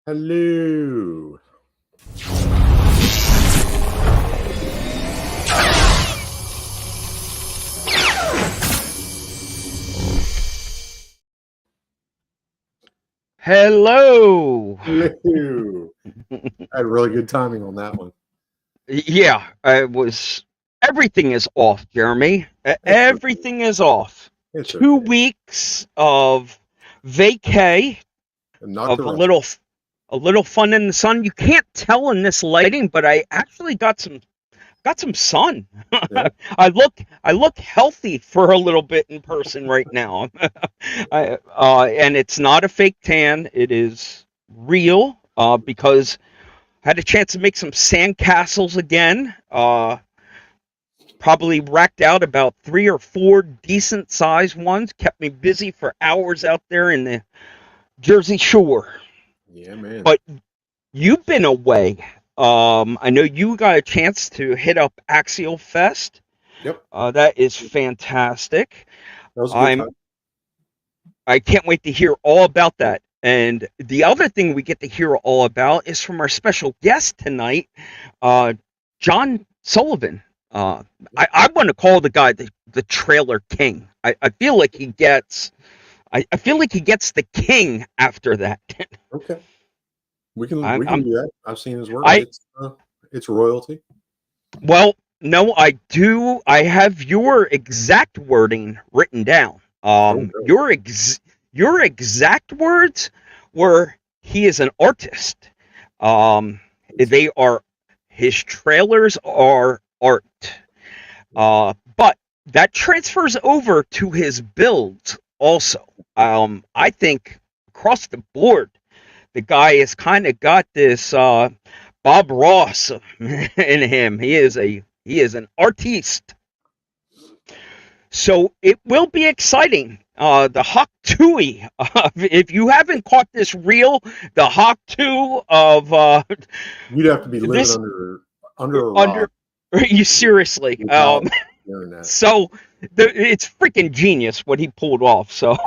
Hello. Hello. Hello. I had really good timing on that one. Yeah, everything is off, Jeremy. Everything is off. It's 2 okay. weeks of vacay, Not of to a run. little fun in the sun. You can't tell in this lighting, but I actually got some sun. Yeah. I look healthy for a little bit in person right now. And it's not a fake tan. It is real, because I had a chance to make some sandcastles again. Probably racked out about 3 or 4 decent sized ones. Kept me busy for hours out there in the Jersey Shore. Yeah, man. But you've been away. I know you got a chance to hit up Axial Fest. Yep. That is fantastic. That was a good I'm time. I can't wait to hear all about that. And the other thing we get to hear all about is from our special guest tonight, uh, John Sullivan. Uh, I want to call the guy the trailer king. I feel like he gets I feel like he gets the king after that. Okay. We can I'm do that. I've seen his work. I It's royalty. Well, no, I do. I have your exact wording written down. Oh no. Your exact words were he is an artist. They are his trailers are art. But that transfers over to his builds also. I think across the board, the guy has kind of got this Bob Ross in him. He is an artiste. So it will be exciting. The Hawk Tui. If you haven't caught this reel, the Hawk 2 of You'd have to be living this under a under rock. you seriously. Without doing that. So it's freaking genius what he pulled off. So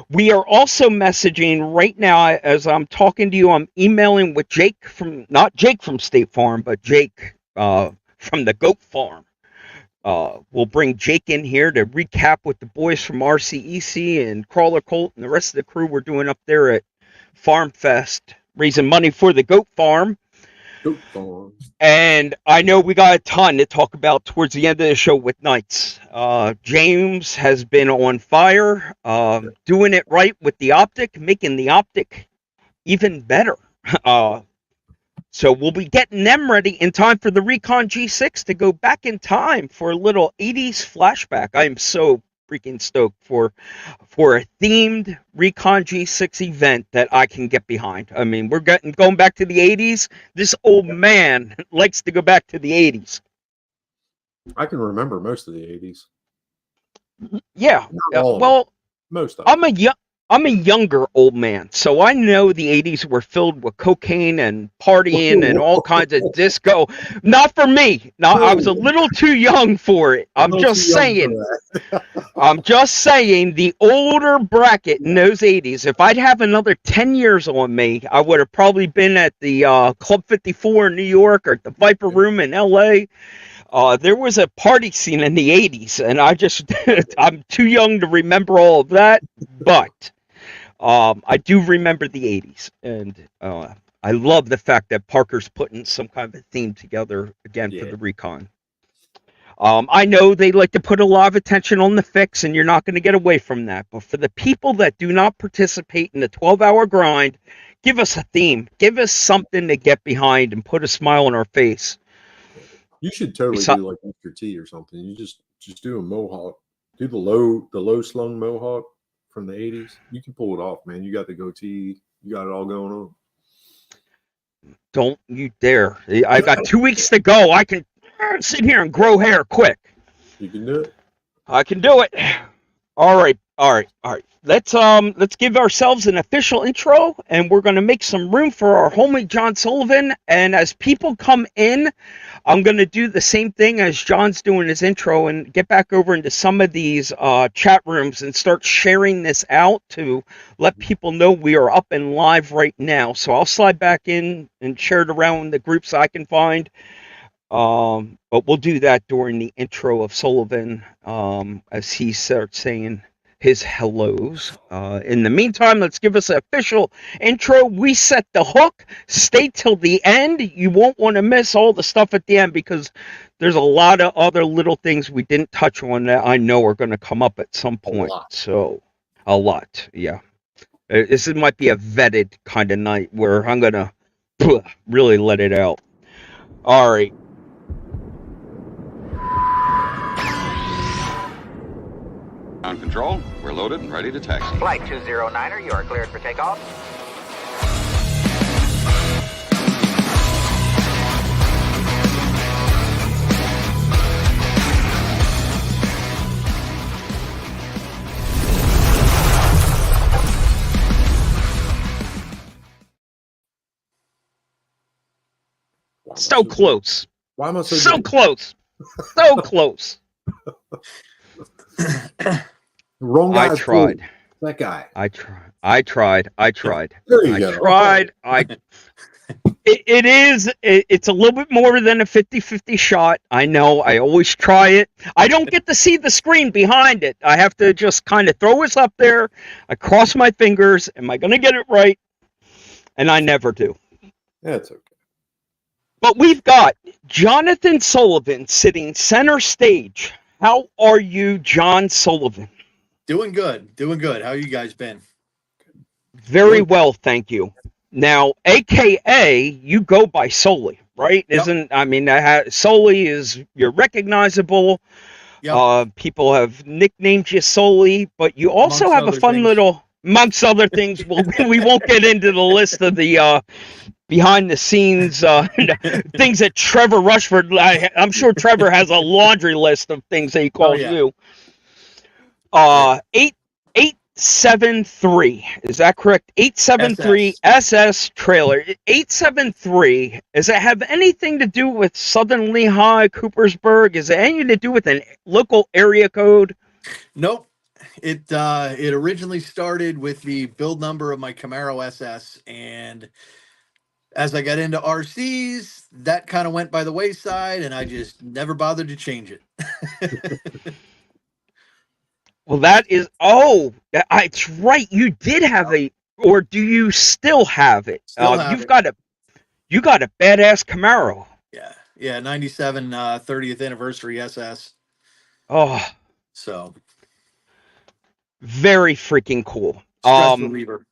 we are also messaging right now as I'm talking to you. I'm emailing with Jake not Jake from State Farm, but Jake from the Goat Farm. We'll bring Jake in here to recap with the boys from RCEC and Crawler Colt and the rest of the crew we're doing up there at Farm Fest, raising money for the Goat Farm. Goat Farm. And I know we got a ton to talk about towards the end of the show with Knights. James has been on fire, doing it right with the optic, making the optic even better. So we'll be getting them ready in time for the Recon G6 to go back in time for a little 80s flashback. I am so freaking stoked for a themed Recon G6 event that I can get behind. I mean, we're going back to the 80s. This old man likes to go back to the 80s. I can remember most of the 80s. Yeah. Well, most of them. I'm a younger old man, so I know the 80s were filled with cocaine and partying and all kinds of disco. Not for me. No, I was a little too young for it. I'm just saying. I'm just saying the older bracket in those 80s, if I'd have another 10 years on me, I would have probably been at the Club 54 in New York or at the Viper Room in LA. There was a party scene in the 80s, and I'm too young to remember all of that, but I do remember the 80s, and I love the fact that Parker's putting some kind of a theme together again for the Recon. I know they like to put a lot of attention on the fix, and you're not going to get away from that, but for the people that do not participate in the 12-hour grind, give us a theme. Give us something to get behind and put a smile on our face. You should totally do like Mr. T or something. You just do a mohawk. Do the low slung mohawk from the 80s. You can pull it off, man. You got the goatee. You got it all going on. Don't you dare. I got 2 weeks to go. I can sit here and grow hair quick. You can do it. I can do it. All right. All right. Let's give ourselves an official intro, and we're gonna make some room for our homie John Sullivan. And as people come in, I'm gonna do the same thing as John's doing his intro, and get back over into some of these chat rooms and start sharing this out to let people know we are up and live right now. So I'll slide back in and share it around the groups I can find. But we'll do that during the intro of Sullivan, as he starts saying his hellos. In the meantime, let's give us an official intro. We set the hook. Stay till the end. You won't want to miss all the stuff at the end, because there's a lot of other little things we didn't touch on that I know are going to come up at some point. So, a lot, yeah. This might be a vetted kind of night where I'm going to really let it out. All right. On control, we're loaded and ready to taxi. Flight 209er, you are cleared for takeoff. So close. Why am I so close? So close. Wrong guy. I tried. That guy. I tried. There you go. Tried. It's a little bit more than a 50-50 shot. I know. I always try it. I don't get to see the screen behind it. I have to just kind of throw us up there. I cross my fingers. Am I going to get it right? And I never do. That's okay. But we've got Jonathan Sullivan sitting center stage. How are you, John Sullivan? Doing good. How you guys been? Very well, thank you. Now, AKA, you go by Sully, right? Yep. Sully is, you're recognizable. Yep. People have nicknamed you Sully, but you also Amongst have a other fun things. little, amongst other things, we won't get into the list of the behind the scenes things that Trevor Rushford, I'm sure Trevor has a laundry list of things that he calls you. 873, is that correct? 873 SS trailer. 873, does it have anything to do with Southern Lehigh, Coopersburg? Is it anything to do with a local area code? Nope. It originally started with the build number of my Camaro SS, and as I got into RCs, that kind of went by the wayside, and I just never bothered to change it. Well, it's right. You did have or do you still have it? You got a badass Camaro. Yeah, 97 30th anniversary SS. Oh, so very freaking cool. Stress reliever.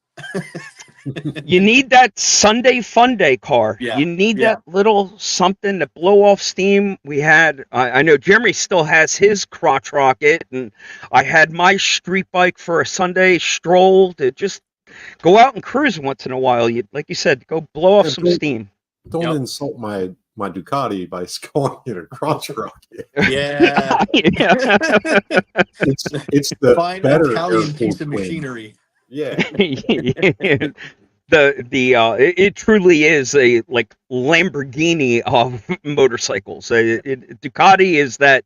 You need that Sunday Fun Day car. Yeah, you need that little something to blow off steam. We had, I know Jeremy still has his crotch rocket, and I had my street bike for a Sunday stroll to just go out and cruise once in a while. Like you said, go blow off some steam. Don't insult my Ducati by calling it a crotch rocket. Yeah. It's the fine better Italian piece of machinery. Yeah. It truly is a like Lamborghini of motorcycles. Ducati is that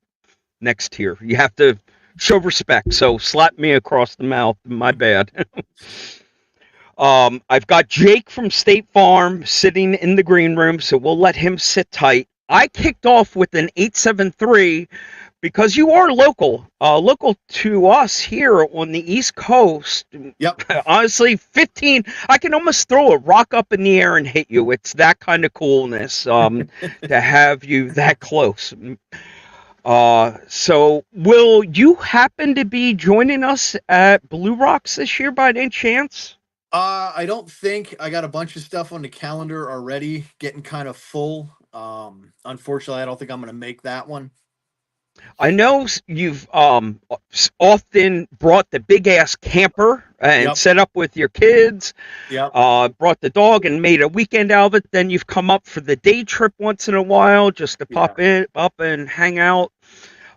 next tier. You have to show respect. So slap me across the mouth. My bad. I've got Jake from State Farm sitting in the green room, so we'll let him sit tight. I kicked off with an 873 because you are local to us here on the East Coast. Yep. Honestly, 15, I can almost throw a rock up in the air and hit you. It's that kind of coolness to have you that close. So will you happen to be joining us at Blue Rocks this year by any chance? I don't think. I got a bunch of stuff on the calendar already, getting kind of full. Unfortunately, I don't think I'm going to make that one. I know you've often brought the big ass camper and set up with your kids. Yep. Brought the dog and made a weekend out of it. Then you've come up for the day trip once in a while just to pop up and hang out.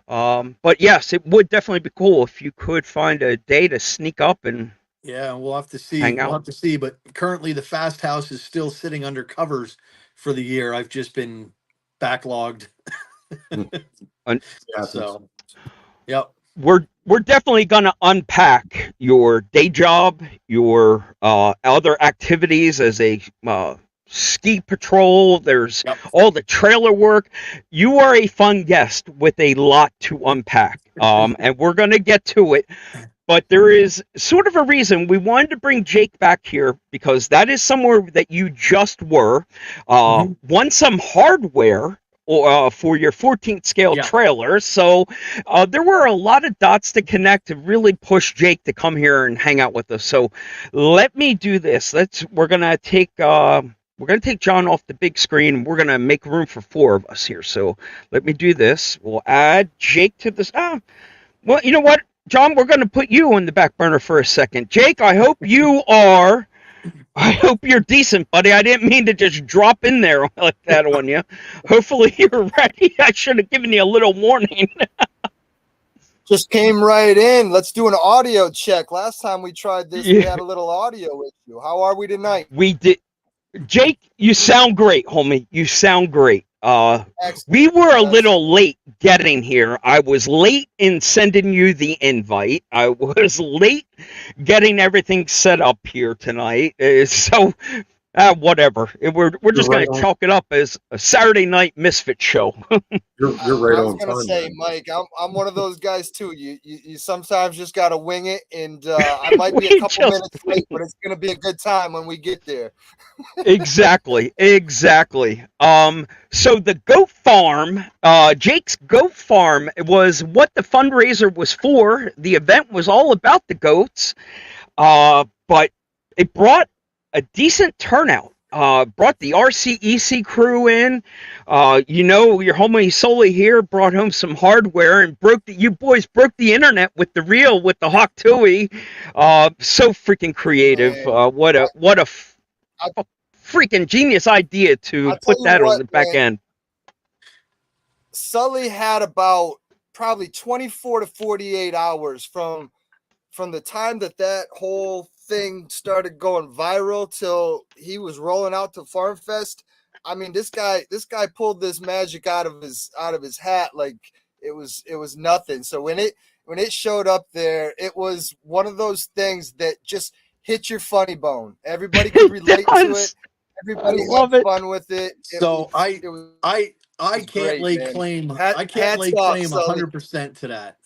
But yes, it would definitely be cool if you could find a day to sneak up and Yeah, we'll have to see. hang We'll out. have to see. But currently, the Fast House is still sitting under covers for the year. I've just been backlogged. Un- So, yep. we're definitely going to unpack your day job, your other activities as a ski patrol. There's Yep. all the trailer work. You are a fun guest with a lot to unpack, and we're going to get to it. But there is sort of a reason we wanted to bring Jake back here, because that is somewhere that you just were. Won some hardware for your 14th scale trailer. So there were a lot of dots to connect to really push Jake to come here and hang out with us. So let me do this. We're gonna take John off the big screen. We're gonna make room for 4 of us here. So let me do this. We'll add Jake to this. Well, you know what, John, we're going to put you on the back burner for a second. Jake, I hope you're decent, buddy. I didn't mean to just drop in there like that on you. Hopefully you're ready. I should have given you a little warning. Just came right in. Let's do an audio check. Last time we tried this, we had a little audio issue. How are we tonight? We did. Jake, you sound great, homie. You sound great. We were a little late getting here. I was late in sending you the invite. I was late getting everything set up here tonight. So whatever. We're just going to chalk it up as a Saturday night misfit show. You're right on time. I was going to say, Mike, I'm one of those guys too. You sometimes just got to wing it, and I might be a couple minutes late, but it's going to be a good time when we get there. Exactly. So the goat farm, Jake's goat farm, was what the fundraiser was for. The event was all about the goats, but it brought a decent turnout. Brought the RCEC crew in. Your homie Sully here brought home some hardware and you boys broke the internet with the reel with the Hawk Tui. So freaking creative. What a freaking genius idea to put that on the back end. Sully had about probably 24 to 48 hours from the time that whole thing started going viral till he was rolling out to Farm Fest. I mean, this guy pulled this magic out of his hat like it was nothing. So when it showed up there, it was one of those things that just hit your funny bone. Everybody could relate to it. Everybody had fun with it. I can't lay claim 100% to that.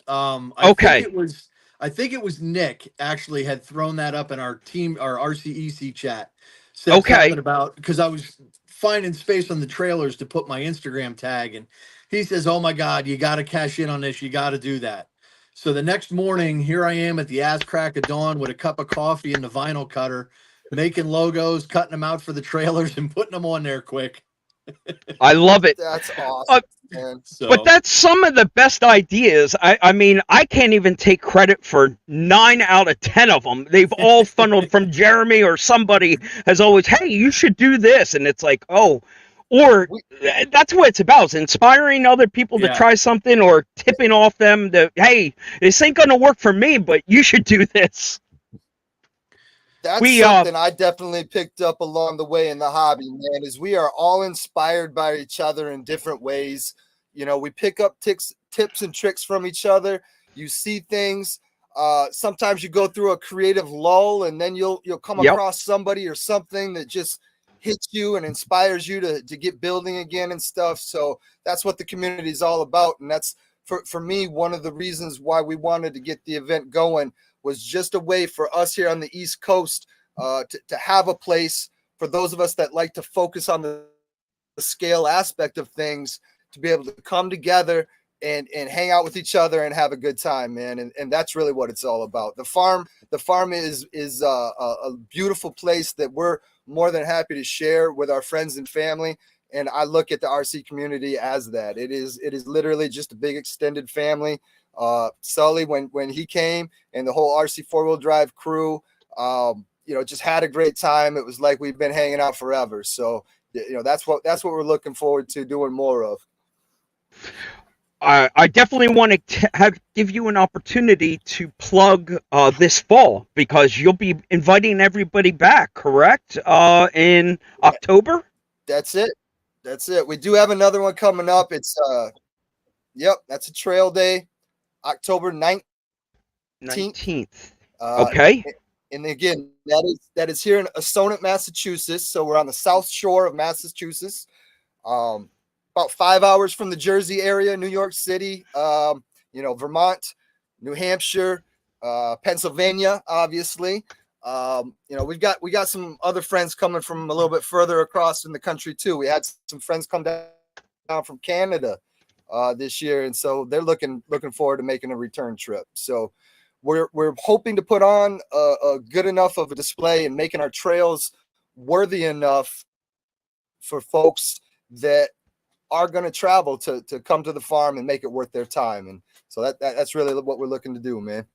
I think it was Nick actually had thrown that up in our RCEC chat. Said something about, because I was finding space on the trailers to put my Instagram tag, and he says, "Oh my God, you got to cash in on this. You got to do that." So the next morning, here I am at the ass crack of dawn with a cup of coffee and the vinyl cutter, making logos, cutting them out for the trailers, and putting them on there quick. I love it. That's awesome. But that's some of the best ideas. I mean, I can't even take credit for 9 out of 10 of them. They've all funneled from Jeremy, or somebody has always, hey, you should do this. And it's like, oh, or that's what it's about. It's inspiring other people to try something, or tipping off them that, hey, this ain't going to work for me, but you should do this. That's something I definitely picked up along the way in the hobby, man, is we are all inspired by each other in different ways. You know, we pick up tips and tricks from each other. You see things. Sometimes you go through a creative lull, and then you'll come across somebody or something that just hits you and inspires you to get building again and stuff. So that's what the community is all about. And that's, for me, one of the reasons why we wanted to get the event going, was just a way for us here on the East Coast to have a place for those of us that like to focus on the scale aspect of things, to be able to come together and hang out with each other and have a good time, man. And that's really what it's all about. The farm is a beautiful place that we're more than happy to share with our friends and family. And I look at the RC community as that. It is literally just a big extended family. Sully, when he came, and the whole RC 4-wheel drive crew, just had a great time. It was like we've been hanging out forever. So, that's what we're looking forward to doing more of. I definitely want to give you an opportunity to plug this fall, because you'll be inviting everybody back, correct? In October? That's it. That's it. We do have another one coming up. It's yep, that's a trail day, October 19th. Okay. And again, that is here in Assonet, Massachusetts. So we're on the south shore of Massachusetts. About 5 hours from the Jersey area, New York City, Vermont, New Hampshire, Pennsylvania, obviously. We got some other friends coming from a little bit further across in the country too. We had some friends come down from Canada this year, and so they're looking forward to making a return trip. So we're hoping to put on a good enough of a display and making our trails worthy enough for folks that are going to travel to come to the farm and make it worth their time. And so that's really what we're looking to do, man.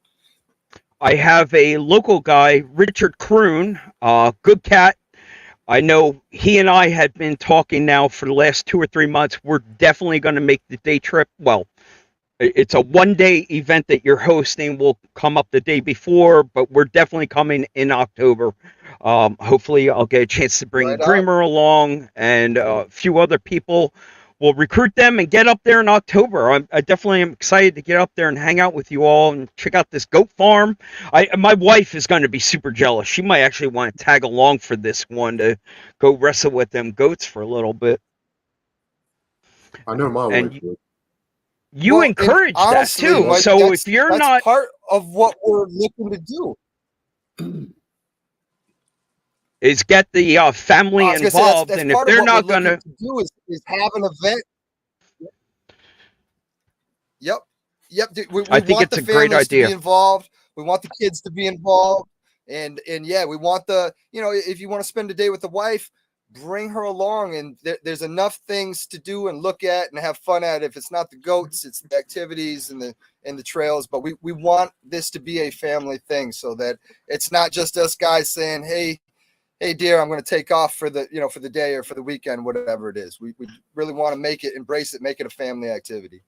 I have a local guy, Richard Kroon, good cat. I know he and I had been talking now for the last 2 or 3 months. We're definitely going to make the day trip. Well, it's a one-day event that you're hosting. We'll come up the day before, but we're definitely coming in October. Hopefully I'll get a chance to bring Dreamer along, and a few other people. We'll recruit them and get up there in October. I definitely am excited to get up there and hang out with you all and check out this goat farm. My wife is going to be super jealous. She might actually want to tag along for this one to go wrestle with them goats for a little bit. I know my wife would. You encourage honestly, that too. Mike, so if you're not part of what we're looking to do, is get the family involved, and if they're not going to do is have an event. Yep. We I think it's a great idea. To be involved. We want the kids to be involved, and yeah, we want if you want to spend a day with the wife, bring her along, and there's enough things to do and look at and have fun at. If it's not the goats, it's the activities and the trails. But we want this to be a family thing, so that it's not just us guys saying, hey dear, I'm going to take off for the day or for the weekend, whatever it is. We really want to embrace it, make it a family activity.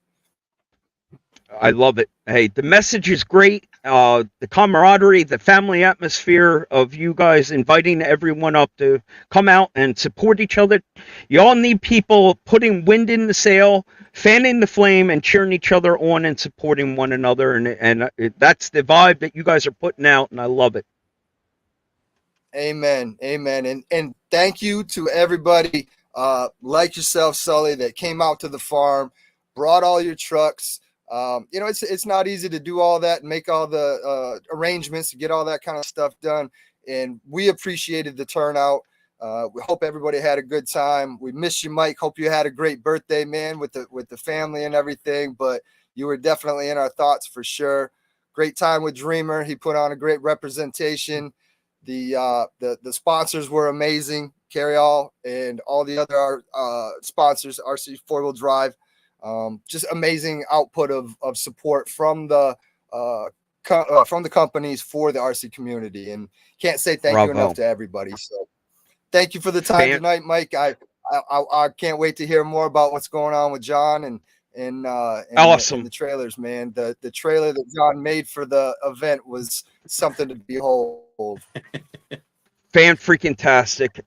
I love it. Hey, the message is great. The camaraderie, the family atmosphere of you guys inviting everyone up to come out and support each other. You all need people putting wind in the sail, fanning the flame, and cheering each other on and supporting one another. And that's the vibe that you guys are putting out, and I love it. Amen. And thank you to everybody like yourself, Sully, that came out to the farm, brought all your trucks. It's not easy to do all that and make all the arrangements to get all that kind of stuff done. And we appreciated the turnout. We hope everybody had a good time. We miss you, Mike. Hope you had a great birthday, man, with the family and everything. But you were definitely in our thoughts for sure. Great time with Dreamer. He put on a great representation. The sponsors were amazing. Carryall and all the other sponsors, RC 4-wheel drive. Just amazing output of support from the companies for the RC community, and can't say thank you enough to everybody. So thank you for the time tonight, Mike. I can't wait to hear more about what's going on with John and awesome. And the trailers, man. The trailer that John made for the event was something to behold. Fan-freaking-tastic.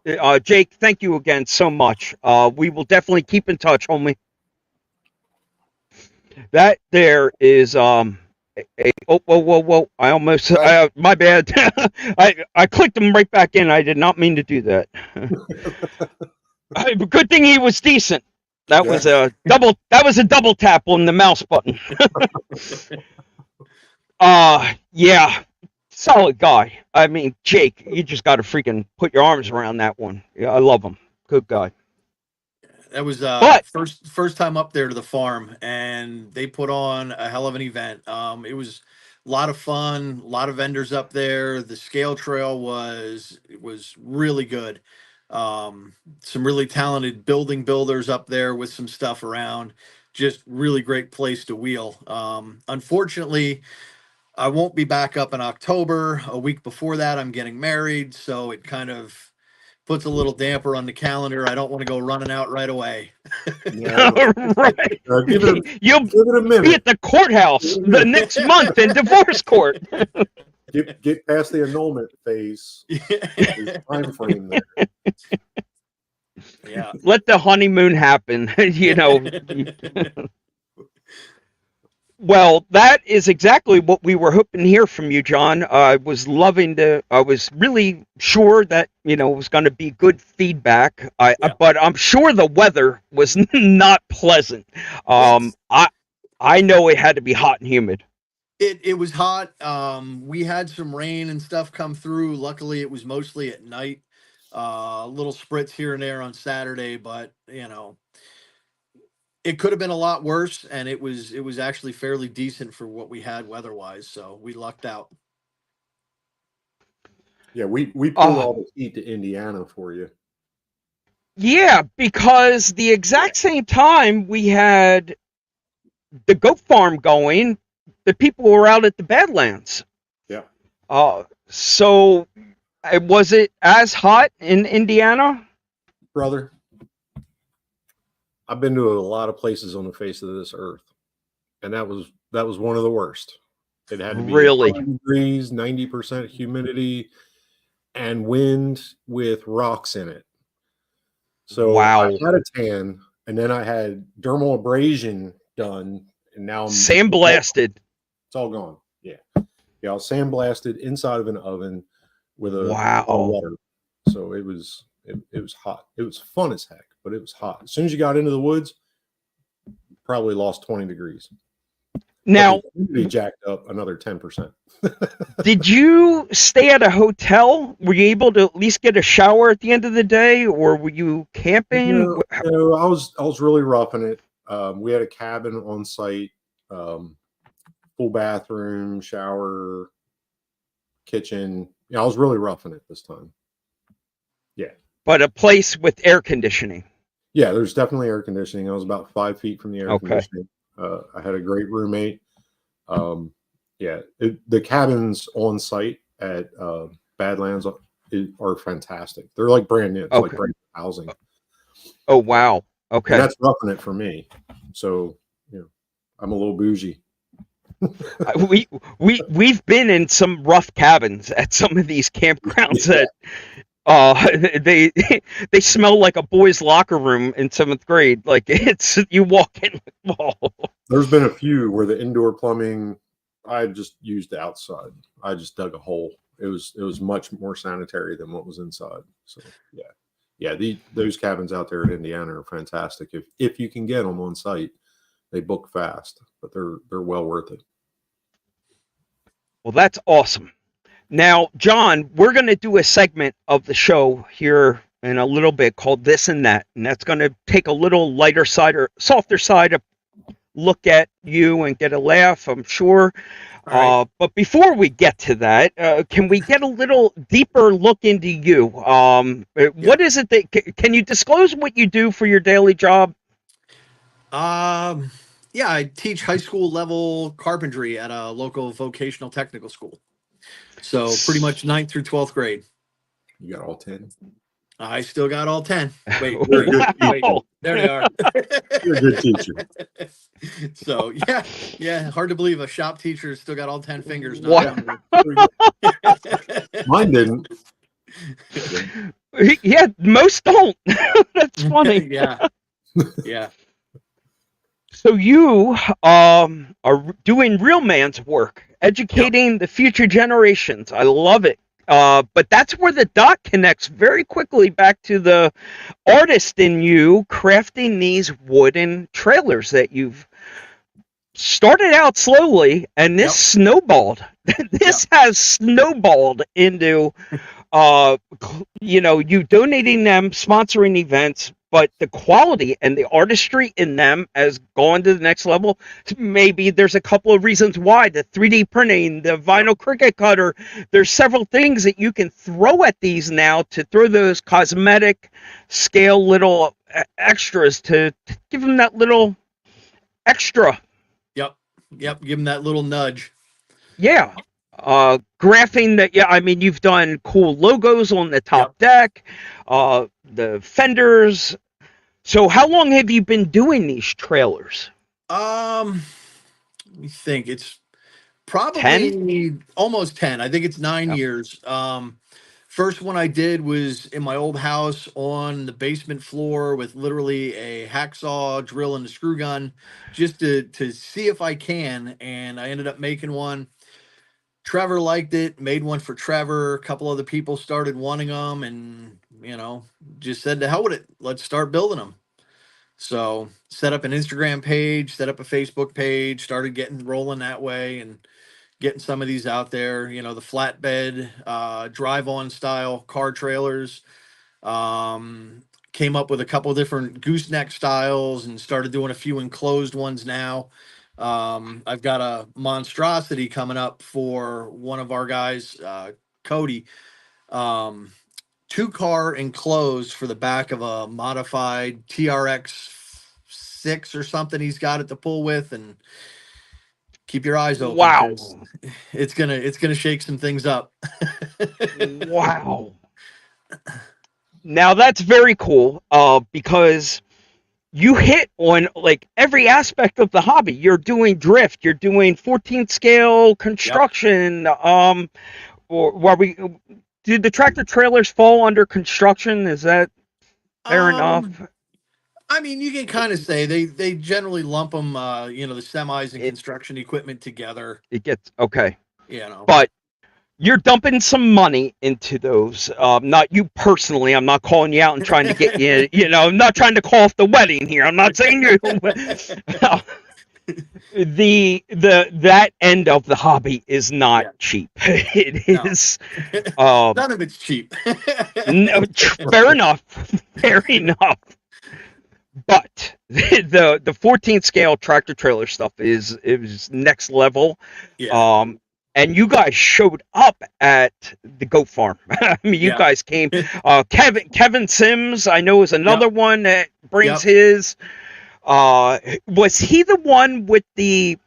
Jake, thank you again so much. We will definitely keep in touch, homie. That there is whoa! I almost my bad. I clicked him right back in. I did not mean to do that. Good thing he was decent. That was a double. That was a double tap on the mouse button. Yeah, solid guy. I mean, Jake, you just got to freaking put your arms around that one. Yeah, I love him. Good guy. That was first time up there to the farm, and they put on a hell of an event. It was a lot of fun, a lot of vendors up there. The scale trail was really good. Some really talented builders up there with some stuff around. Just really great place to wheel. Unfortunately, I won't be back up in October. A week before that, I'm getting married, so it kind of puts a little damper on the calendar. I don't want to go running out right away. Yeah, Right. You'll give it a minute. Be at the courthouse the next month in divorce court. Get past the annulment phase. Time frame there. Yeah. Let the honeymoon happen. Well, that is exactly what we were hoping to hear from you, John. I was really sure that, it was going to be good feedback. But I'm sure the weather was not pleasant. I know it had to be hot and humid. It was hot. We had some rain and stuff come through. Luckily, it was mostly at night. Little spritz here and there on Saturday, but it could have been a lot worse, and it was actually fairly decent for what we had weather-wise, so we lucked out. Yeah, we pulled all the heat to Indiana for you. Yeah, because the exact same time we had the goat farm going, the people were out at the Badlands. Yeah. So was it as hot in Indiana? Brother, I've been to a lot of places on the face of this earth, and that was one of the worst. It had to be really 100 degrees, 90% humidity, and wind with rocks in it. So wow. I had a tan, and then I had dermal abrasion done, and now I'm sandblasted. It's all gone. Yeah, I was sandblasted inside of an oven with a water. So it was hot. It was fun as heck, but it was hot. As soon as you got into the woods, probably lost 20 degrees. Now we jacked up another 10%. Did you stay at a hotel? Were you able to at least get a shower at the end of the day, or were you camping? No, I was really roughing it. We had a cabin on site, full bathroom, shower, kitchen. I was really roughing it this time. Yeah. But a place with air conditioning. Yeah, there's definitely air conditioning. I was about 5 feet from the air conditioning. I had a great roommate. The cabins on site at Badlands are fantastic. They're like brand new. It's like brand new housing. Oh wow. Okay. And that's roughing it for me. So I'm a little bougie. We've been in some rough cabins at some of these campgrounds that they smell like a boys' locker room in 7th grade. Like it's you walk in. There's been a few where the indoor plumbing, I just used the outside. I just dug a hole. It was much more sanitary than what was inside. So those cabins out there in Indiana are fantastic. If you can get them on site, they book fast, but they're well worth it. Well, that's awesome. Now, John, we're going to do a segment of the show here in a little bit called This and That, and that's going to take a little lighter side or softer side of look at you and get a laugh, I'm sure. Right. But before we get to that, can we get a little deeper look into you? What is it that can you disclose what you do for your daily job? Yeah, I teach high school level carpentry at a local vocational technical school. So pretty much 9th through 12th grade. You got all 10? I still got all 10. Wait, wow. There they are. You're a good teacher. So yeah, hard to believe a shop teacher still got all 10 fingers. Mine didn't. Yeah, most don't. That's funny. Yeah. So you are doing real man's work, educating the future generations. I love it. But that's where the dot connects very quickly back to the artist in you crafting these wooden trailers that you've started out slowly, and this snowballed. This has snowballed into, you donating them, sponsoring events, but the quality and the artistry in them has gone to the next level. Maybe there's a couple of reasons why. The 3D printing, the vinyl cricket cutter. There's several things that you can throw at these now to throw those cosmetic scale little extras to give them that little extra. Yep. Give them that little nudge. Yeah. graphing that, yeah, I mean, you've done cool logos on the top deck, the fenders. So how long have you been doing these trailers? Let me think. It's probably 10? almost 10. I think it's 9 Yep. years. First one I did was in my old house on the basement floor with literally a hacksaw, drill, and a screw gun, just to see if I can. And I ended up making one. Trevor liked it, made one for Trevor. A couple other people started wanting them, and just said to hell with it. Let's start building them. So set up an Instagram page, set up a Facebook page, started getting rolling that way, and getting some of these out there. The flatbed, drive-on style car trailers. Came up with a couple different gooseneck styles and started doing a few enclosed ones now. I've got a monstrosity coming up for one of our guys, Cody. 2-car enclosed for the back of a modified TRX 6 or something he's got it to pull with, and keep your eyes open. Wow. It's gonna shake some things up. Wow. Now that's very cool, because you hit on like every aspect of the hobby. You're doing drift, you're doing 14th scale construction. Yep. Did the tractor trailers fall under construction? Is that fair enough? I mean, you can kind of say they generally lump them, the semis and construction equipment together. It gets okay. But you're dumping some money into those. Not you personally. I'm not calling you out and trying to get you. I'm not trying to call off the wedding here. I'm not saying you. That end of the hobby is not cheap. It is. None of it's cheap. No, fair enough. Fair enough. But the 14th scale tractor trailer stuff is next level. Yeah. And you guys showed up at the goat farm. I mean, you guys came. Kevin Sims, I know, is another one that brings his. Was he the one with the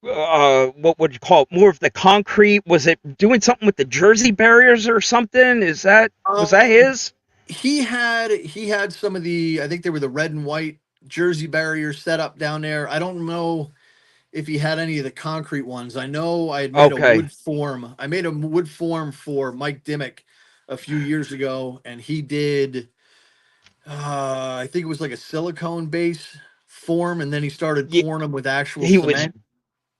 what would you call it? More of the concrete? Was it doing something with the Jersey barriers or something? Was that his? He had some of the, I think they were the red and white Jersey barriers set up down there. I don't know if he had any of the concrete ones. I know I had made a wood form. I made a wood form for Mike Dimmick a few years ago, and he did, I think it was like a silicone base form, and then he started pouring them with actual cement. Was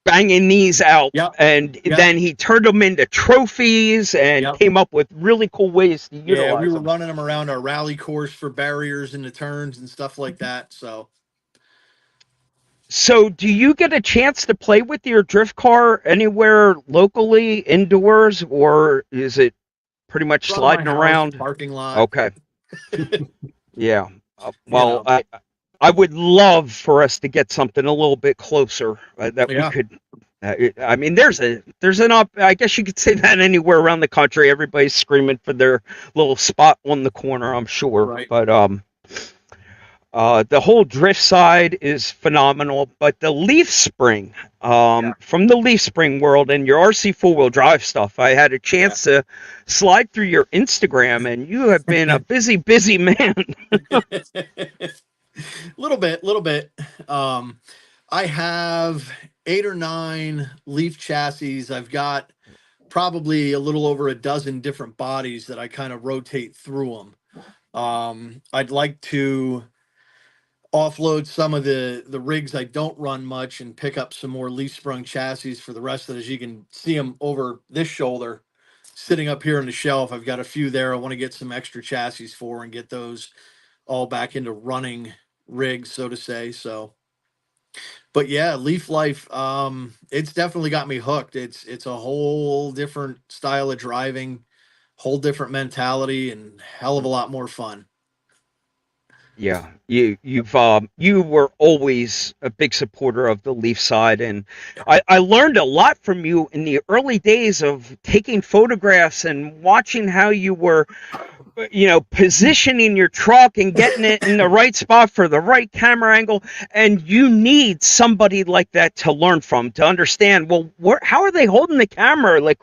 banging these out, and then he turned them into trophies and came up with really cool ways to utilize them. We were running them around our rally course for barriers and the turns and stuff like that. So do you get a chance to play with your drift car anywhere locally, indoors, or is it pretty much sliding around? Parking lot. Okay. Yeah. Well, I would love for us to get something a little bit closer that we could. I mean, there's I guess you could say that anywhere around the country. Everybody's screaming for their little spot on the corner, I'm sure. Right. But the whole drift side is phenomenal. But the leaf spring, from the leaf spring world and your RC 4-wheel drive stuff, I had a chance to slide through your Instagram, and you have been a busy man. Little bit. I have 8 or 9 leaf chassis. I've got probably a little over a dozen different bodies that I kind of rotate through them. I'd like to offload some of the rigs I don't run much and pick up some more leaf sprung chassis for the rest of it. As you can see them over this shoulder sitting up here on the shelf. I've got a few there I want to get some extra chassis for and get those all back into running rigs, so to say. But yeah, leaf life, it's definitely got me hooked. It's a whole different style of driving, whole different mentality, and hell of a lot more fun. Yeah, you were always a big supporter of the leaf side, and I learned a lot from you in the early days of taking photographs and watching how you were positioning your truck and getting it in the right spot for the right camera angle. And you need somebody like that to learn from, to understand, well, how are they holding the camera? Like,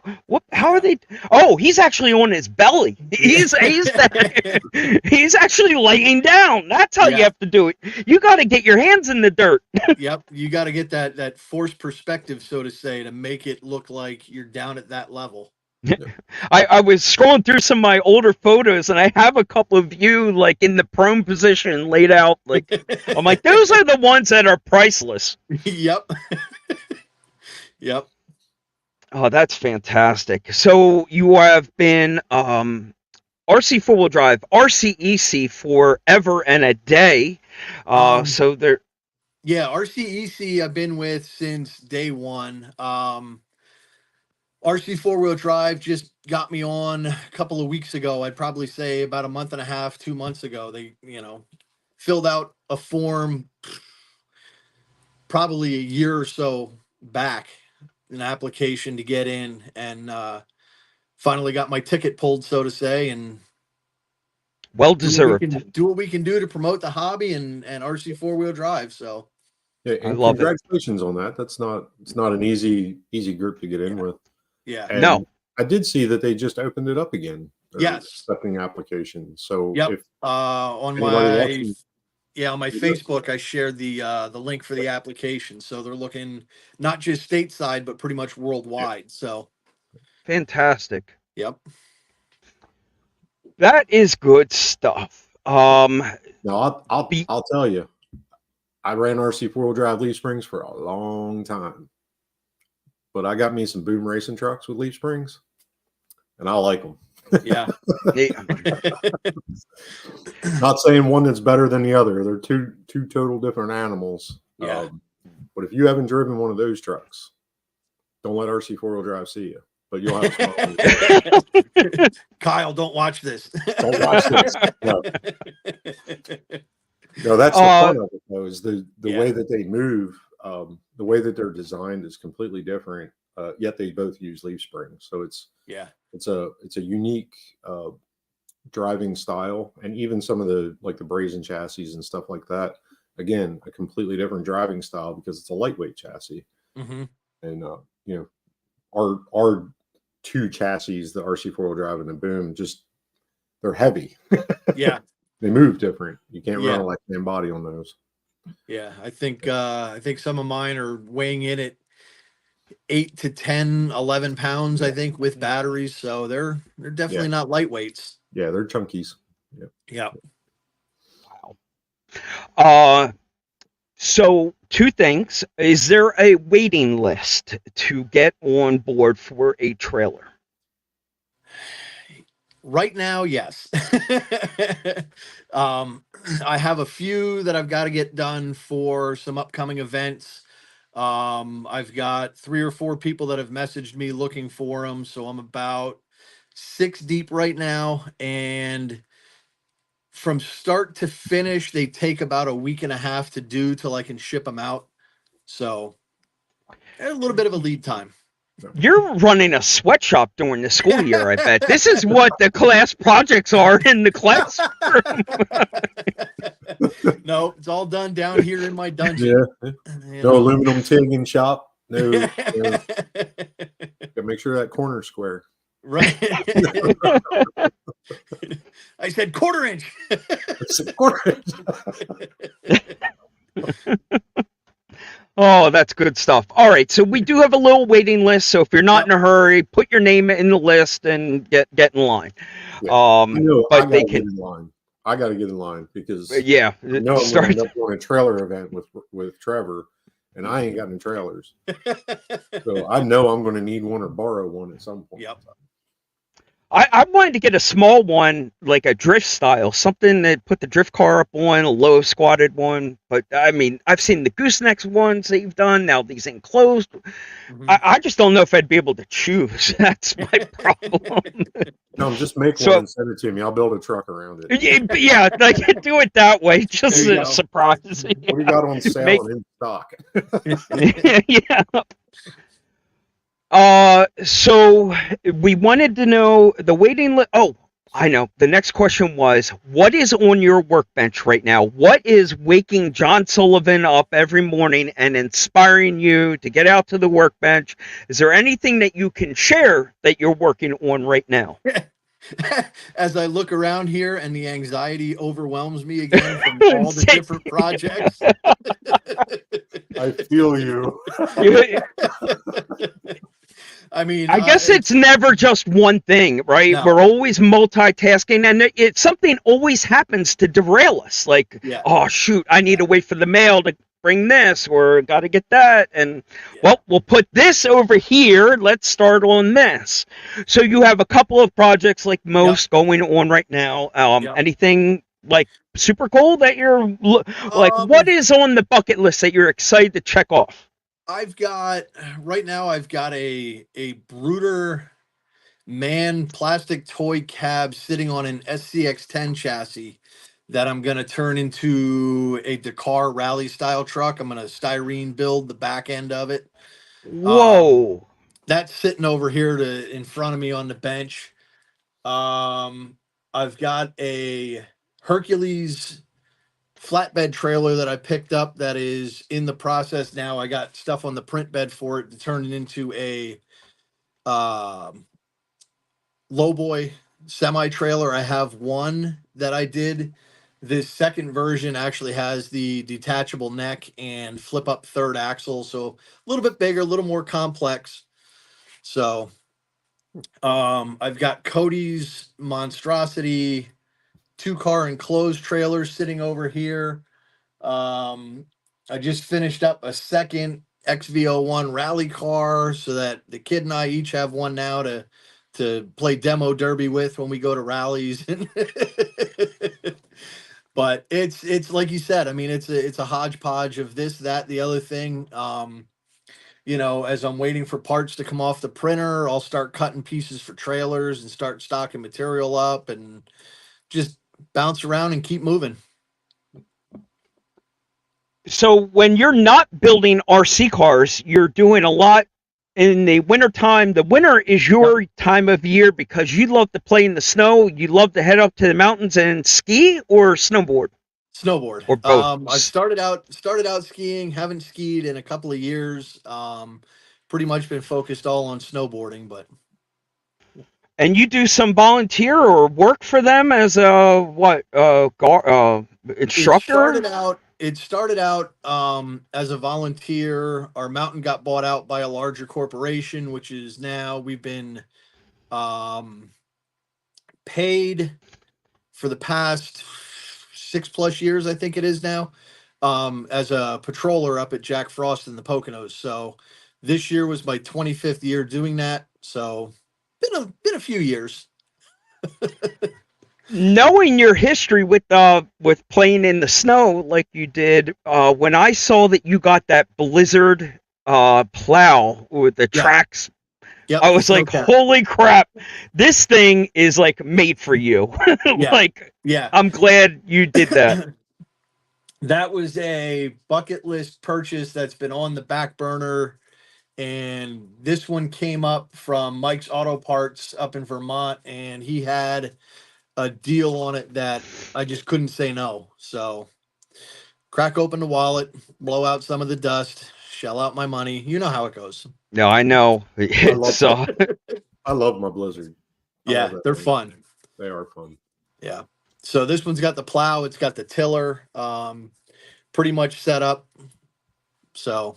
how are they? Oh, he's actually on his belly. He's actually laying down. That's how you have to do it. You got to get your hands in the dirt. Yep. You got to get that forced perspective, so to say, to make it look like you're down at that level. I was scrolling through some of my older photos, and I have a couple of you like in the prone position laid out. Like, I'm like, those are the ones that are priceless. Yep. Yep. Oh, that's fantastic. So you have been RC four-wheel drive, RCEC forever and a day. So there. Yeah, RCEC I've been with since day one. RC four-wheel drive just got me on a couple of weeks ago. I'd probably say about a month and a half, 2 months ago. They, filled out a form probably a year or so back, an application to get in, and finally got my ticket pulled, so to say, and well deserved. Do what we can do to promote the hobby and RC four-wheel drive. So yeah, and congratulations on that. It's not an easy group to get in with. Yeah. And no. I did see that they just opened it up again. Yes. Accepting applications. So if on my Facebook, I shared the link for the application. So they're looking not just stateside, but pretty much worldwide. So fantastic. Yep. That is good stuff. No, I'll tell you, I ran RC four-wheel drive leaf springs for a long time. But I got me some Boomracing trucks with leaf springs, and I like them. Yeah. Not saying one that's better than the other. They're two total different animals. Yeah. But if you haven't driven one of those trucks, don't let RC four-wheel drive see you. But you'll have some. Kyle, don't watch this. Don't watch this. No, that's the fun of it, though, is the way that they move. The way that they're designed is completely different, yet they both use leaf springs. So it's a unique driving style, and even some of the brazen chassis and stuff like that. Again, a completely different driving style because it's a lightweight chassis. Mm-hmm. And our two chassis, the RC four-wheel drive and the Boom, they're heavy. Yeah, they move different. You can't run a left-hand body on those. Yeah, I think some of mine are weighing in at 8 to 10, 11 pounds, I think, with batteries. So they're definitely not lightweights. Yeah, they're chunkies. Yeah. Wow. So 2 things. Is there a waiting list to get on board for a trailer? Right now, yes. I have a few that I've got to get done for some upcoming events. I've got 3 or 4 people that have messaged me looking for them. So I'm about 6 deep right now. And from start to finish, they take about a week and a half to do till I can ship them out. So a little bit of a lead time. You're running a sweatshop during the school year, I bet. This is what the class projects are in the classroom. No, it's all done down here in my dungeon. Yeah. No aluminum TIG shop. No. Gotta make sure that corner's square. Right. I said quarter inch. It's a quarter inch. Oh, that's good stuff. All right, so we do have a little waiting list. So if you're not in a hurry, put your name in the list and get in line. Yeah. But they can. I got to get in line because I'm going to end up on a trailer event with Trevor, and I ain't got any trailers. So I know I'm going to need one or borrow one at some point. Yep. I wanted to get a small one, like a drift style, something that put the drift car up on, a low squatted one. But I mean, I've seen the goosenecks ones that you've done, now these enclosed. Mm-hmm. I just don't know if I'd be able to choose. That's my problem. No, just make one and send it to me. I'll build a truck around it. Yeah, I can do it that way. Just a surprise. What do you got on sale and in stock? Yeah. So we wanted to know the waiting list. Oh, I know. The next question was, what is on your workbench right now? What is waking John Sullivan up every morning and inspiring you to get out to the workbench? Is there anything that you can share that you're working on right now? As I look around here and the anxiety overwhelms me again from all the different projects. I feel you. I mean, I guess it's never just one thing, right? No. We're always multitasking, and something always happens to derail us. Like, Yeah. oh shoot, I need to wait for the mail to bring this, or got to get that, and well, we'll put this over here. Let's start on this. So you have a couple of projects like most going on right now. Anything like super cool that you're like? What is on the bucket list that you're excited to check off? I've got a Brooder man plastic toy cab sitting on an SCX-10 chassis that I'm going to turn into a Dakar rally style truck. I'm going to styrene build the back end of it. Whoa. That's sitting over here in front of me on the bench. I've got a Hercules flatbed trailer that I picked up that is in the process now. I got stuff on the print bed for it to turn it into a lowboy semi trailer. I have one that I did. This second version actually has the detachable neck and flip up third axle, so a little bit bigger, a little more complex. So I've got Cody's monstrosity 2-car enclosed trailer sitting over here. I just finished up a second XV01 rally car so that the kid and I each have one now to play demo derby with when we go to rallies. But it's like you said, I mean, it's a hodgepodge of this, that, the other thing. You know, as I'm waiting for parts to come off the printer, I'll start cutting pieces for trailers and start stocking material up and just bounce around and keep moving. So when you're not building RC cars, you're doing a lot in the wintertime. The winter is your time of year because you love to play in the snow. You love to head up to the mountains and ski or snowboard. Snowboard. Or both. I started out skiing, haven't skied in a couple of years. Pretty much been focused all on snowboarding, but. And you do some volunteer or work for them as a instructor? It started out as a volunteer. Our mountain got bought out by a larger corporation, which is now we've been paid for the past 6+ years, I think it is now, as a patroller up at Jack Frost in the Poconos. So this year was my 25th year doing that. So been a few years. Knowing your history with playing in the snow like you did, when I saw that you got that Blizzard plow with the tracks, I was like, holy crap, this thing is like made for you. I'm glad you did that. That was a bucket list purchase that's been on the back burner. And this one came up from Mike's Auto Parts up in Vermont, and he had a deal on it that I just couldn't say no. So crack open the wallet, blow out some of the dust, shell out my money. You know how it goes. No, I know. I love my Blizzard. Yeah, they're fun. They are fun. Yeah. So this one's got the plow. It's got the tiller, pretty much set up. So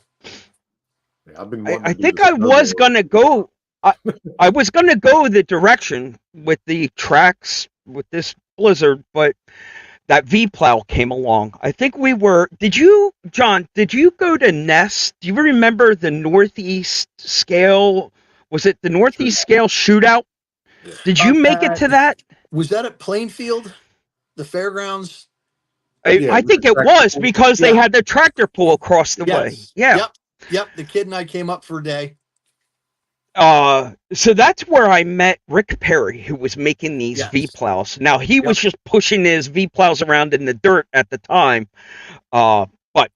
I've been. I think I was gonna go. I was gonna go the direction with the tracks with this Blizzard, but that V plow came along. I think we were. John? Did you go to Nest? Do you remember the Northeast Scale? Was it the Northeast Scale shootout? Did you make it to that? Was that at Plainfield, the fairgrounds? I think it was because they had the tractor pull across the way. Yeah. Yep. The kid and I came up for a day. So that's where I met Rick Perry, who was making these V plows. Now he was just pushing his V plows around in the dirt at the time. But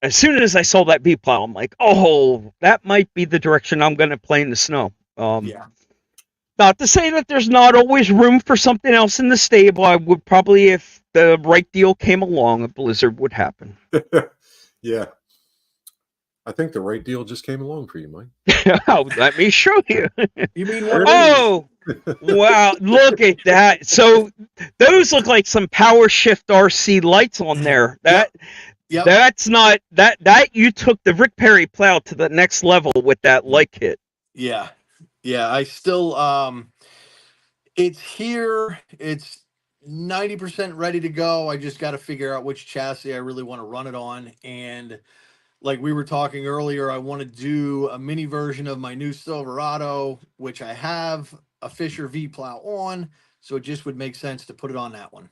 as soon as I saw that V plow, I'm like, oh, that might be the direction I'm going to play in the snow. Not to say that there's not always room for something else in the stable. I would probably, if the right deal came along, a blizzard would happen. Yeah. I think the right deal just came along for you, Mike. Oh, let me show you. You mean There what? it is. Oh, wow. Look at that. So those look like some Power Shift RC lights on there. Yep. That's not that you took the Rick Perry plow to the next level with that light kit. Yeah. I still it's here. It's 90% ready to go. I just got to figure out which chassis I really want to run it on. And like we were talking earlier, I want to do a mini version of my new Silverado, which I have a Fisher V plow on. So it just would make sense to put it on that one.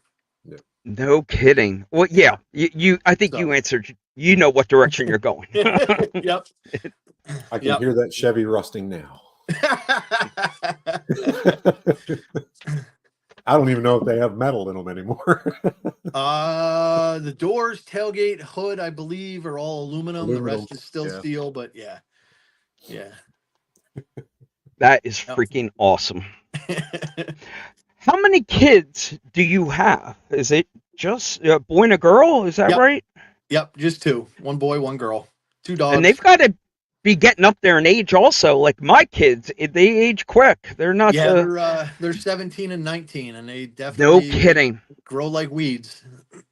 No kidding. Well, yeah, you I think you answered. You know what direction you're going. Yep. I can hear that Chevy rusting now. I don't even know if they have metal in them anymore. The doors, tailgate, hood, I believe, are all aluminum. The rest is still steel, but yeah. That is freaking awesome. How many kids do you have? Is it just a boy and a girl? Is that right? Yep, just two. One boy, one girl. 2 dogs. And they've got to be getting up there in age also. Like my kids, they age quick. They're not. Yeah, they're 17 and 19, and they definitely no kidding grow like weeds.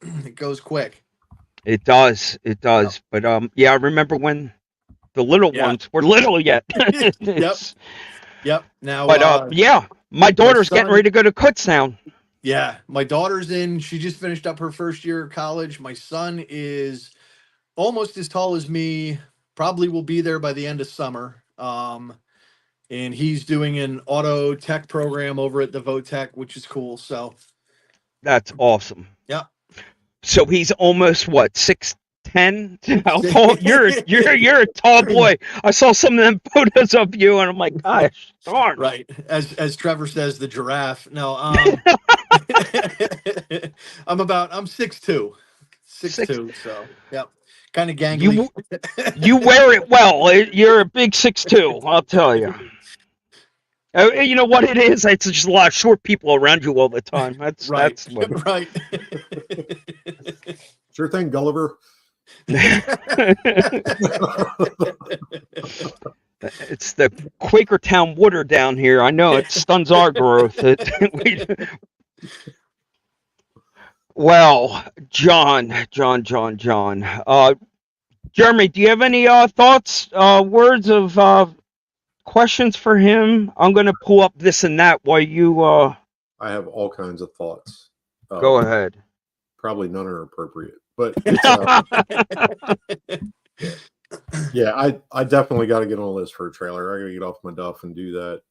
It goes quick. It does. But yeah, I remember when the little ones were little yet. Yep. Now, but yeah, my daughter's getting ready to go to Kutztown. Yeah, my daughter's in. She just finished up her first year of college. My son is almost as tall as me. Probably will be there by the end of summer. And he's doing an auto tech program over at the Votech, which is cool. So that's awesome. Yeah. So he's almost what, 6'10"? How tall? You're a tall boy. I saw some of them photos of you, and I'm like, gosh, darn. Right. As Trevor says, the giraffe. No, I'm 6'2". 6'2", so yep. Kind of gangly. You wear it well. You're a big 6'2", I'll tell you. You know what it is? It's just a lot of short people around you all the time. That's right. That's what... Right. Sure thing, Gulliver. It's the Quakertown water down here. I know it stuns our growth. Well, John. Jeremy, do you have any thoughts, words of questions for him? I'm going to pull up this and that while you... I have all kinds of thoughts. Go ahead. Probably none are appropriate, but it's, yeah, I definitely got to get on a list for a trailer. I got to get off my duff and do that.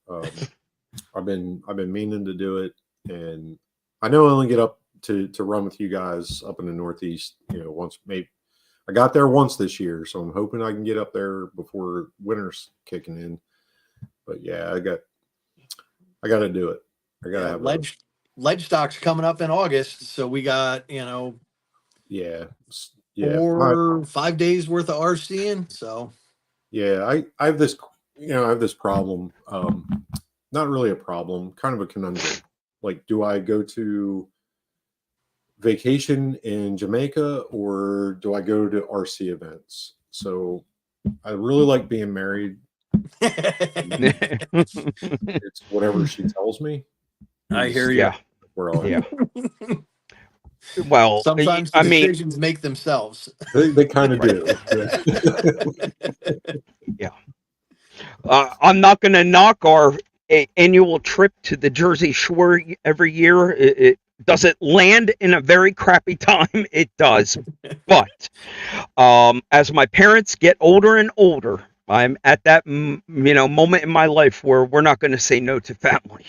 I've been meaning to do it, and I know I only get up to run with you guys up in the Northeast, once. Maybe I got there once this year, so I'm hoping I can get up there before winter's kicking in. But yeah, I got to do it. I got to have ledge stock's coming up in August, so we got 4 or 5 days worth of RCing. So yeah, I have this problem. Not really a problem, kind of a conundrum. Like, do I go to vacation in Jamaica or do I go to RC events? So I really like being married. It's whatever she tells me. I hear you. We're all Well, sometimes the decisions make themselves. They kind of do. Yeah. I'm not going to knock our annual trip to the Jersey Shore every year. Does it land in a very crappy time? It does. But as my parents get older and older, I'm at that moment in my life where we're not going to say no to family.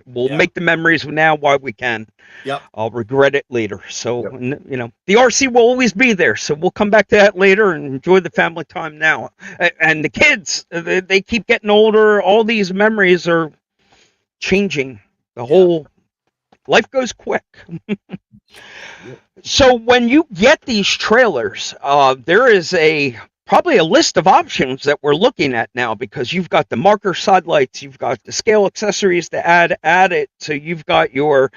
We'll make the memories now while we can. Yep. I'll regret it later. So the RC will always be there. So we'll come back to that later and enjoy the family time now. And the kids, they keep getting older. All these memories are changing. The whole life goes quick. So when you get these trailers, there is a probably a list of options that we're looking at now, because you've got the marker side lights, you've got the scale accessories to add it. So you've got your,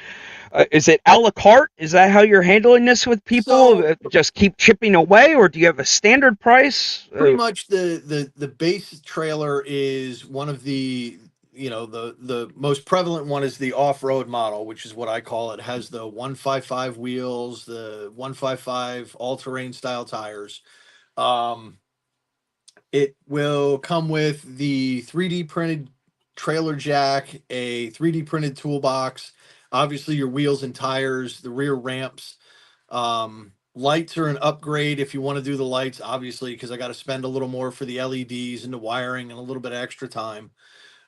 is it a la carte? Is that how you're handling this with people? So, just keep chipping away, or do you have a standard price? pretty much the base trailer is one of the, the most prevalent one is the off-road model, which is what I call it. It has the 155 wheels, the 155 all-terrain style tires. It will come with the 3D printed trailer jack, a 3D printed toolbox, obviously your wheels and tires, the rear ramps. Lights are an upgrade if you want to do the lights, obviously, because I got to spend a little more for the LEDs and the wiring and a little bit of extra time.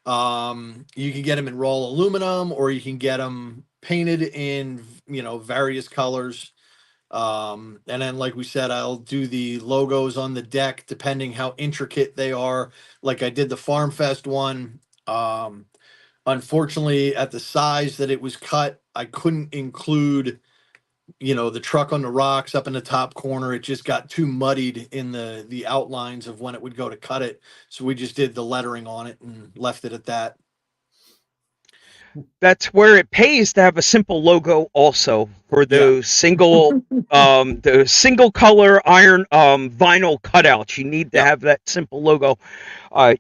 You can get them in raw aluminum, or you can get them painted in, various colors. And then, like we said, I'll do the logos on the deck depending how intricate they are. Like I did the Farm Fest one. Unfortunately, at the size that it was cut, I couldn't include, the truck on the rocks up in the top corner. It just got too muddied in the outlines of when it would go to cut it. So we just did the lettering on it and left it at that. That's where it pays to have a simple logo also for those single the single color iron vinyl cutouts. You need to have that simple logo.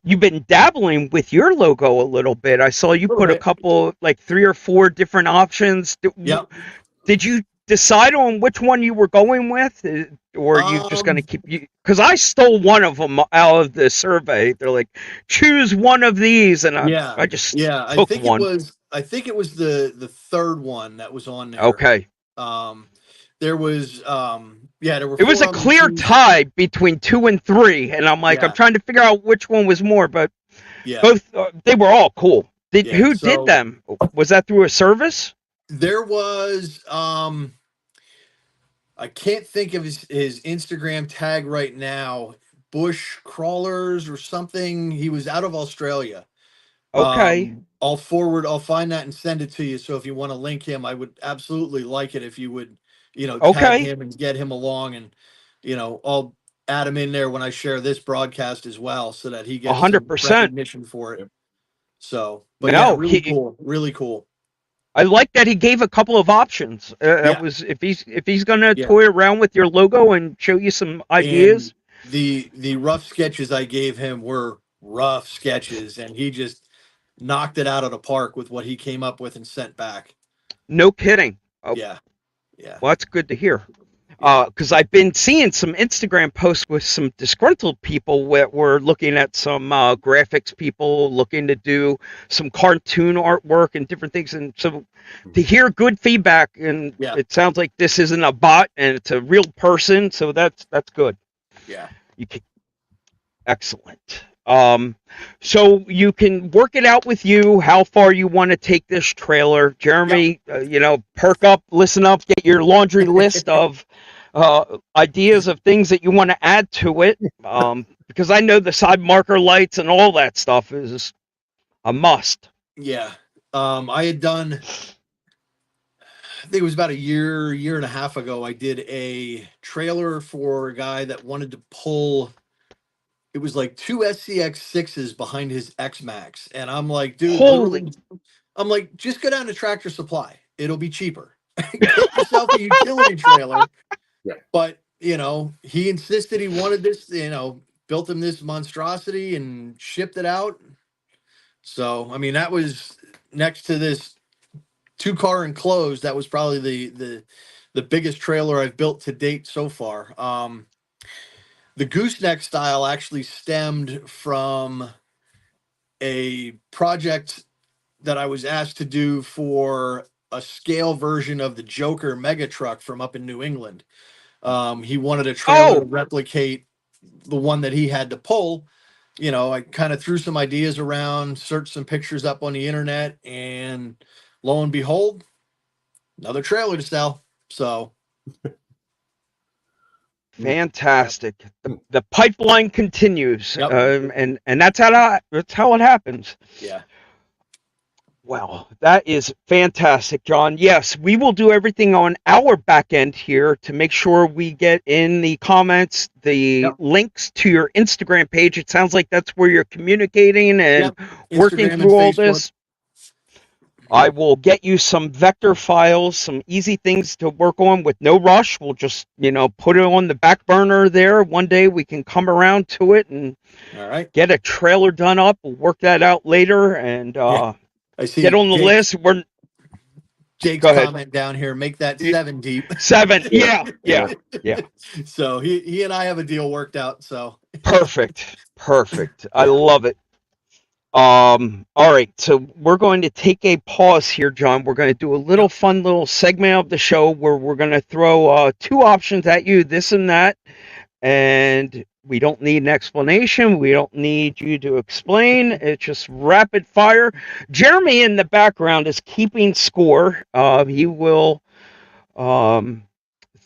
You've been dabbling with your logo a little bit. I saw you put a couple, like 3 or 4 different options. Did you decide on which one you were going with, or are you just going to keep you? Because I stole one of them out of the survey. They're like, choose one of these, and I just took one. I think it was the third one that was on there. Okay. There was there were. It was a clear tie between 2 and 3, and I'm like, I'm trying to figure out which one was more, but both they were all cool. Who did them? Was that through a service? There was I can't think of his Instagram tag right now. Bush Crawlers or something. He was out of Australia. Okay. I'll find that and send it to you. So if you want to link him, I would absolutely like it if you would, tag him and get him along, and, I'll add him in there when I share this broadcast as well, so that he gets 100% recognition for it. So, but really cool, really cool. I like that he gave a couple of options. That was if he's gonna toy around with your logo and show you some ideas. And the rough sketches I gave him were rough sketches, and he just knocked it out of the park with what he came up with and sent back. No kidding. Yeah. Well, that's good to hear. Because I've been seeing some Instagram posts with some disgruntled people that were looking at some graphics people looking to do some cartoon artwork and different things. And so to hear good feedback, and it sounds like this isn't a bot and it's a real person. So that's good. Yeah. Excellent. So you can work it out with you how far you want to take this trailer. Jeremy, perk up, listen up, get your laundry list of ideas of things that you want to add to it. Because I know the side marker lights and all that stuff is a must. Yeah. I had done, I think it was about a year and a half ago, I did a trailer for a guy that wanted to pull. It was like 2 SCX6s behind his X-Max. And I'm like, dude, I'm like, just go down to Tractor Supply. It'll be cheaper. Get yourself a utility trailer. Yeah. But, he insisted he wanted this, built him this monstrosity and shipped it out. So, I mean, that was next to this 2-car enclosed. That was probably the biggest trailer I've built to date so far. The gooseneck style actually stemmed from a project that I was asked to do for a scale version of the Joker mega truck from up in New England. He wanted a trailer to replicate the one that he had to pull. I kind of threw some ideas around, searched some pictures up on the internet, and lo and behold, another trailer to sell. So... Fantastic. The pipeline continues, and that's how it happens. Yeah. Well, that is fantastic, John. Yes, we will do everything on our back end here to make sure we get in the comments the links to your Instagram page. It sounds like that's where you're communicating and working through all this. I will get you some vector files, some easy things to work on with no rush. We'll just, put it on the back burner there. One day we can come around to it and get a trailer done up. We'll work that out later and I see get on the list. Jake's comment down here. Make that 7 deep. 7. Yeah. So he and I have a deal worked out. So perfect. I love it. All right. So we're going to take a pause here, John. We're going to do a fun little segment of the show where we're going to throw 2 options at you, this and that, and we don't need an explanation. We don't need you to explain. It's just rapid fire. Jeremy in the background is keeping score. He will throw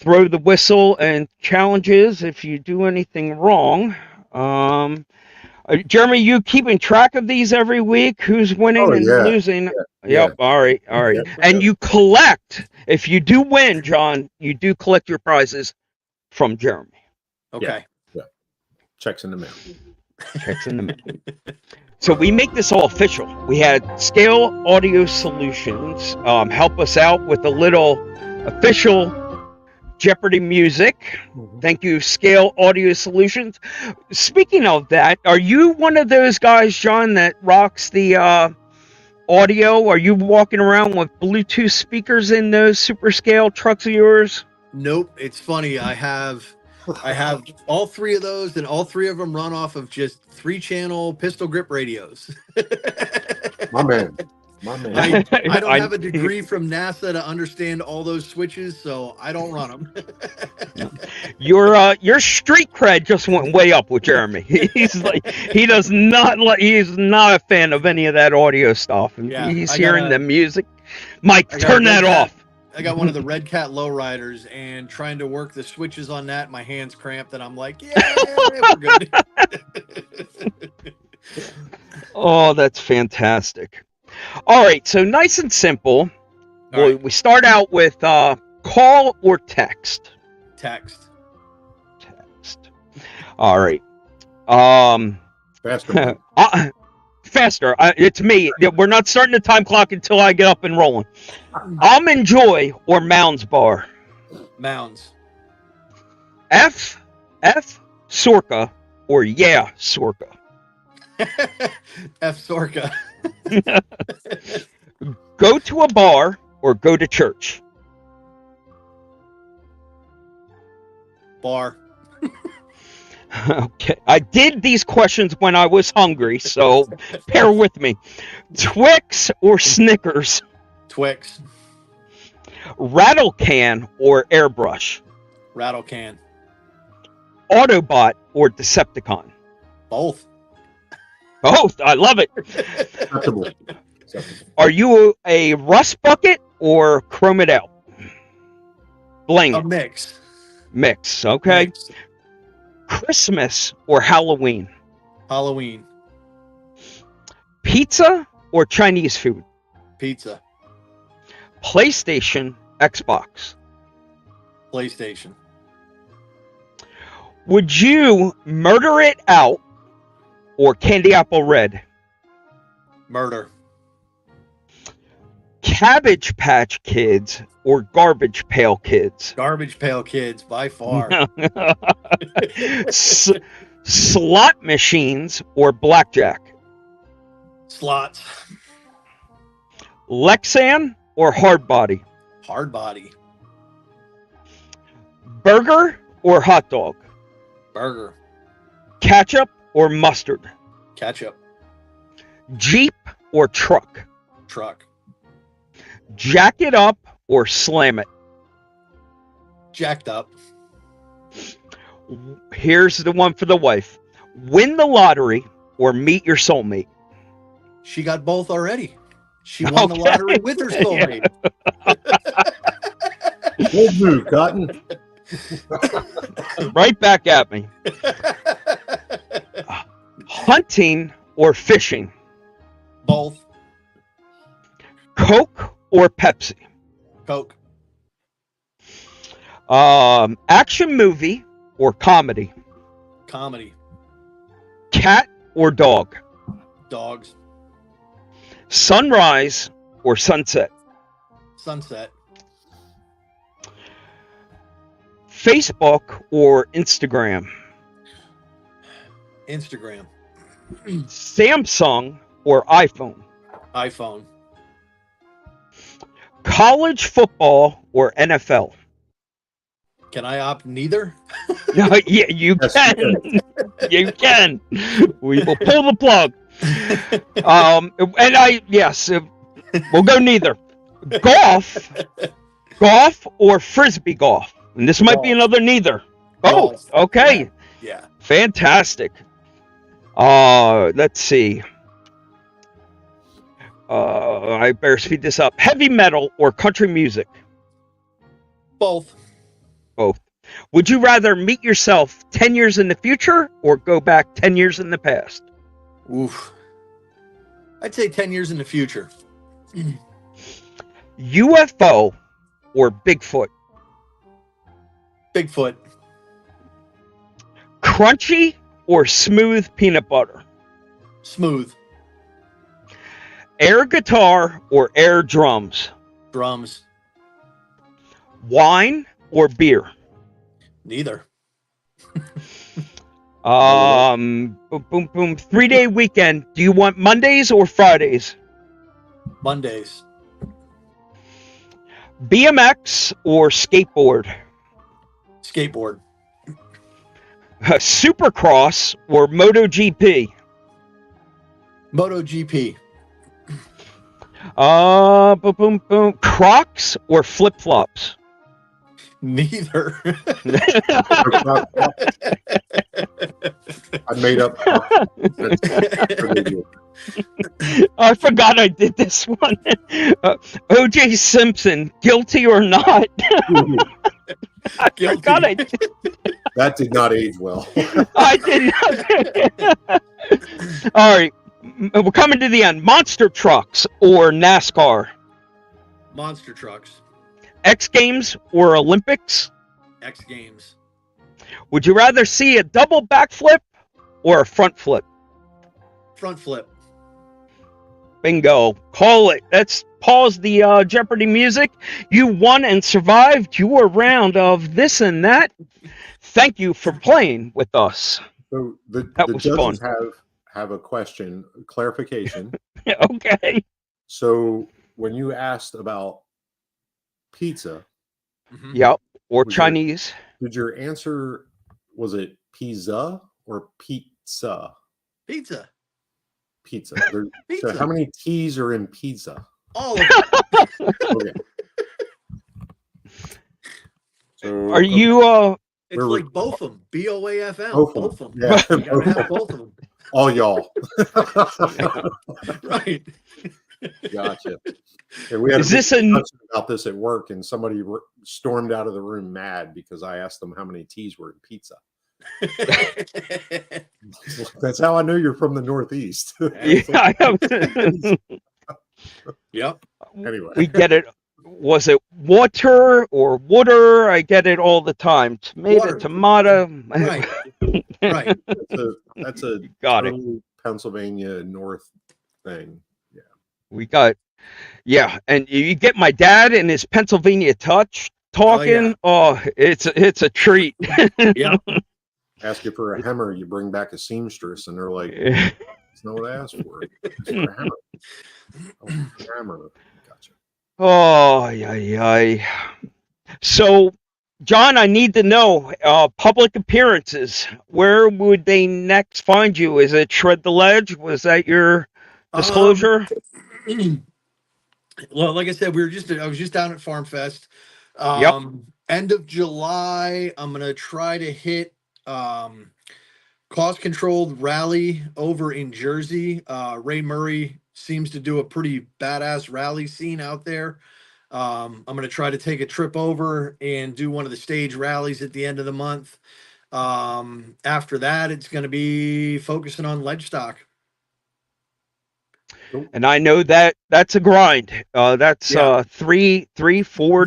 the whistle and challenges if you do anything wrong. Jeremy, you keeping track of these every week? Who's winning and losing? Yep. All right. And you collect. If you do win, John, you do collect your prizes from Jeremy. Okay. Yeah. Checks in the mail. So we make this all official. We had Scale Audio Solutions help us out with a little official Jeopardy music. Thank you, Scale Audio Solutions. Speaking of that, are you one of those guys, John, that rocks the audio? Are you walking around with Bluetooth speakers in those super scale trucks of yours? Nope. It's funny. I have all 3 of those, and all 3 of them run off of just 3-channel pistol grip radios. My man. I don't have a degree from NASA to understand all those switches, so I don't run them. Your street cred just went way up with Jeremy. He's not a fan of any of that audio stuff. Yeah, he's hearing the music. Mike, turn that off. I got one of the Red Cat lowriders, and trying to work the switches on that, my hands cramped, and I'm like, we're good. Oh, that's fantastic. All right, so nice and simple. We start out with call or text. Text. All right. Faster. Faster. It's me. We're not starting the time clock until I get up and rolling. Almond Joy or Mounds Bar? Mounds. F. Sorka or Sorka? F. Sorka. Go to a bar or go to church? Bar. Okay, I did these questions when I was hungry, so bear with me. Twix or Snickers? Twix. Rattle can or airbrush? Rattle can. Autobot or Decepticon? Both. I love it. Acceptable. Are you a rust bucket or chrome it out? Bling. A mix. Okay. Mix. Christmas or Halloween? Halloween. Pizza or Chinese food? Pizza. PlayStation, Xbox? PlayStation. Would you murder it out or Candy Apple Red? Murder. Cabbage Patch Kids or Garbage Pail Kids? Garbage Pail Kids, by far. Slot machines or blackjack? Slots. Lexan or hard body? Hard body. Burger or hot dog? Burger. Ketchup or mustard? Ketchup. Jeep or truck? Truck. Jack it up or slam it? Jacked up. Here's the one for the wife. Win the lottery or meet your soulmate? She got both already. She won the lottery with her soulmate. Good move, Cotton. Right back at me. Hunting or fishing? Both. Coke or Pepsi? Coke. Action movie or comedy? Comedy. Cat or dog? Dogs. Sunrise or sunset? Sunset. Facebook or Instagram? Instagram. Samsung or iPhone? iPhone. College football or NFL? Can I opt neither? Yeah, you can. You can. We will pull the plug. We'll go neither. Golf or frisbee golf? And this might be another neither. Golf. Oh, okay. Yeah. Fantastic. Let's see. I better speed this up. Heavy metal or country music? Both. Both. Would you rather meet yourself 10 years in the future or go back 10 years in the past? Oof. I'd say 10 years in the future. UFO or Bigfoot? Bigfoot. Crunchy or smooth peanut butter? Smooth. Air guitar or air drums? Drums. Wine or beer? Neither. Boom, boom, boom. 3-day weekend. Do you want Mondays or Fridays? Mondays. BMX or skateboard? Skateboard. Supercross or MotoGP? MotoGP. Boom, boom, boom. Crocs or flip-flops? Neither. I made up. I forgot I did this one. O.J. Simpson, guilty or not? I forgot I did. That did not age well. I did not. All right. We're coming to the end. Monster trucks or NASCAR? Monster trucks. X Games or Olympics? X Games. Would you rather see a double backflip or a front flip? Front flip. Bingo. Call it. Let's pause the Jeopardy music. You won and survived your round of this and that. Thank you for playing with us. So the was judges fun. have a question, clarification. Okay. So when you asked about pizza, Yep. Or Was Chinese. did your answer, was it pizza or pizza? Pizza. Pizza. Pizza. So how many T's are in pizza? All of them. Okay. So Are you It's like both of them. BOAFM. Both Both of of them. them. Yeah. You gotta have both of them. all y'all? Right. Gotcha. Yeah, we had Is a this a- discussion about this at work, and somebody stormed out of the room mad because I asked them how many T's were in pizza. That's how I know you're from the Northeast. yeah, Yep. Anyway, we get it. Was it water or water? I get it all the time. Tomato, Water. tomato. Right. Right. that's a Got it. total Pennsylvania North thing. Yeah. We got, yeah, and you get my dad and his Pennsylvania touch talking. Oh, it's a treat. Yep. Ask you for a hammer, you bring back a seamstress, and they're like, "That's not what I asked for. It's for a hammer." Oh, hammer. Gotcha. Oh, yeah. So, John, I need to know public appearances. Where would they next find you? Is it Shred the Ledge? Was that your disclosure? Well, like I said, I was just down at Farm Fest. Yep. End of July, I'm gonna try to hit cost controlled rally over in Jersey. Ray Murray seems to do a pretty badass rally scene out there. I'm gonna try to take a trip over and do one of the stage rallies at the end of the month. After that, it's gonna be focusing on ledge stock. And I know that that's a grind. That's 4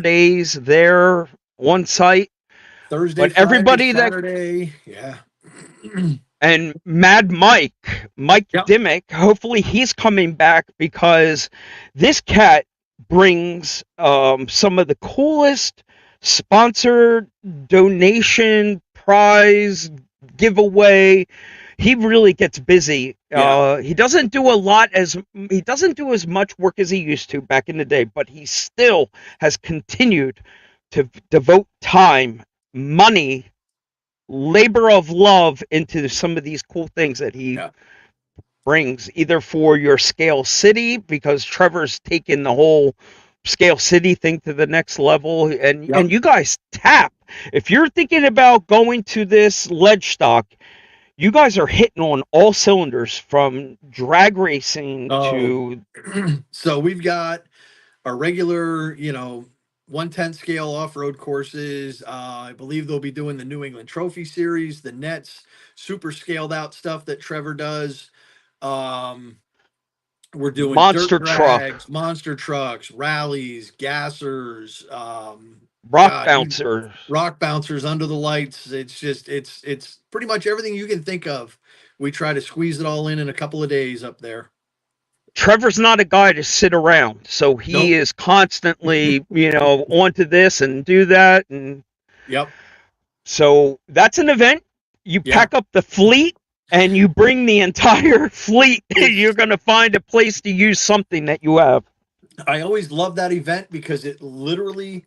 days there on site. Thursday, But Friday, everybody Saturday, and Mad Mike Yep. Dimmick, hopefully he's coming back, because this cat brings some of the coolest sponsored donation prize giveaway. He really gets busy. He doesn't do as much work as he used to back in the day, but he still has continued to devote time, money, labor of love into some of these cool things that he brings, either for your Scale City, because Trevor's taken the whole Scale City thing to the next level, and you guys tap. If you're thinking about going to this ledge stock, you guys are hitting on all cylinders, from drag racing to. So we've got our regular, 1/10 scale off-road courses. I believe they'll be doing the New England Trophy Series, the nets, super scaled out stuff that Trevor does. We're doing monster dirt drags, monster trucks, rallies, gassers, rock bouncers under the lights. It's just it's pretty much everything you can think of. We try to squeeze it all in a couple of days up there. Trevor's not a guy to sit around, so he is constantly, onto this and do that, and so that's an event. You pack up the fleet and you bring the entire fleet. You're going to find a place to use something that you have. I always love that event because it literally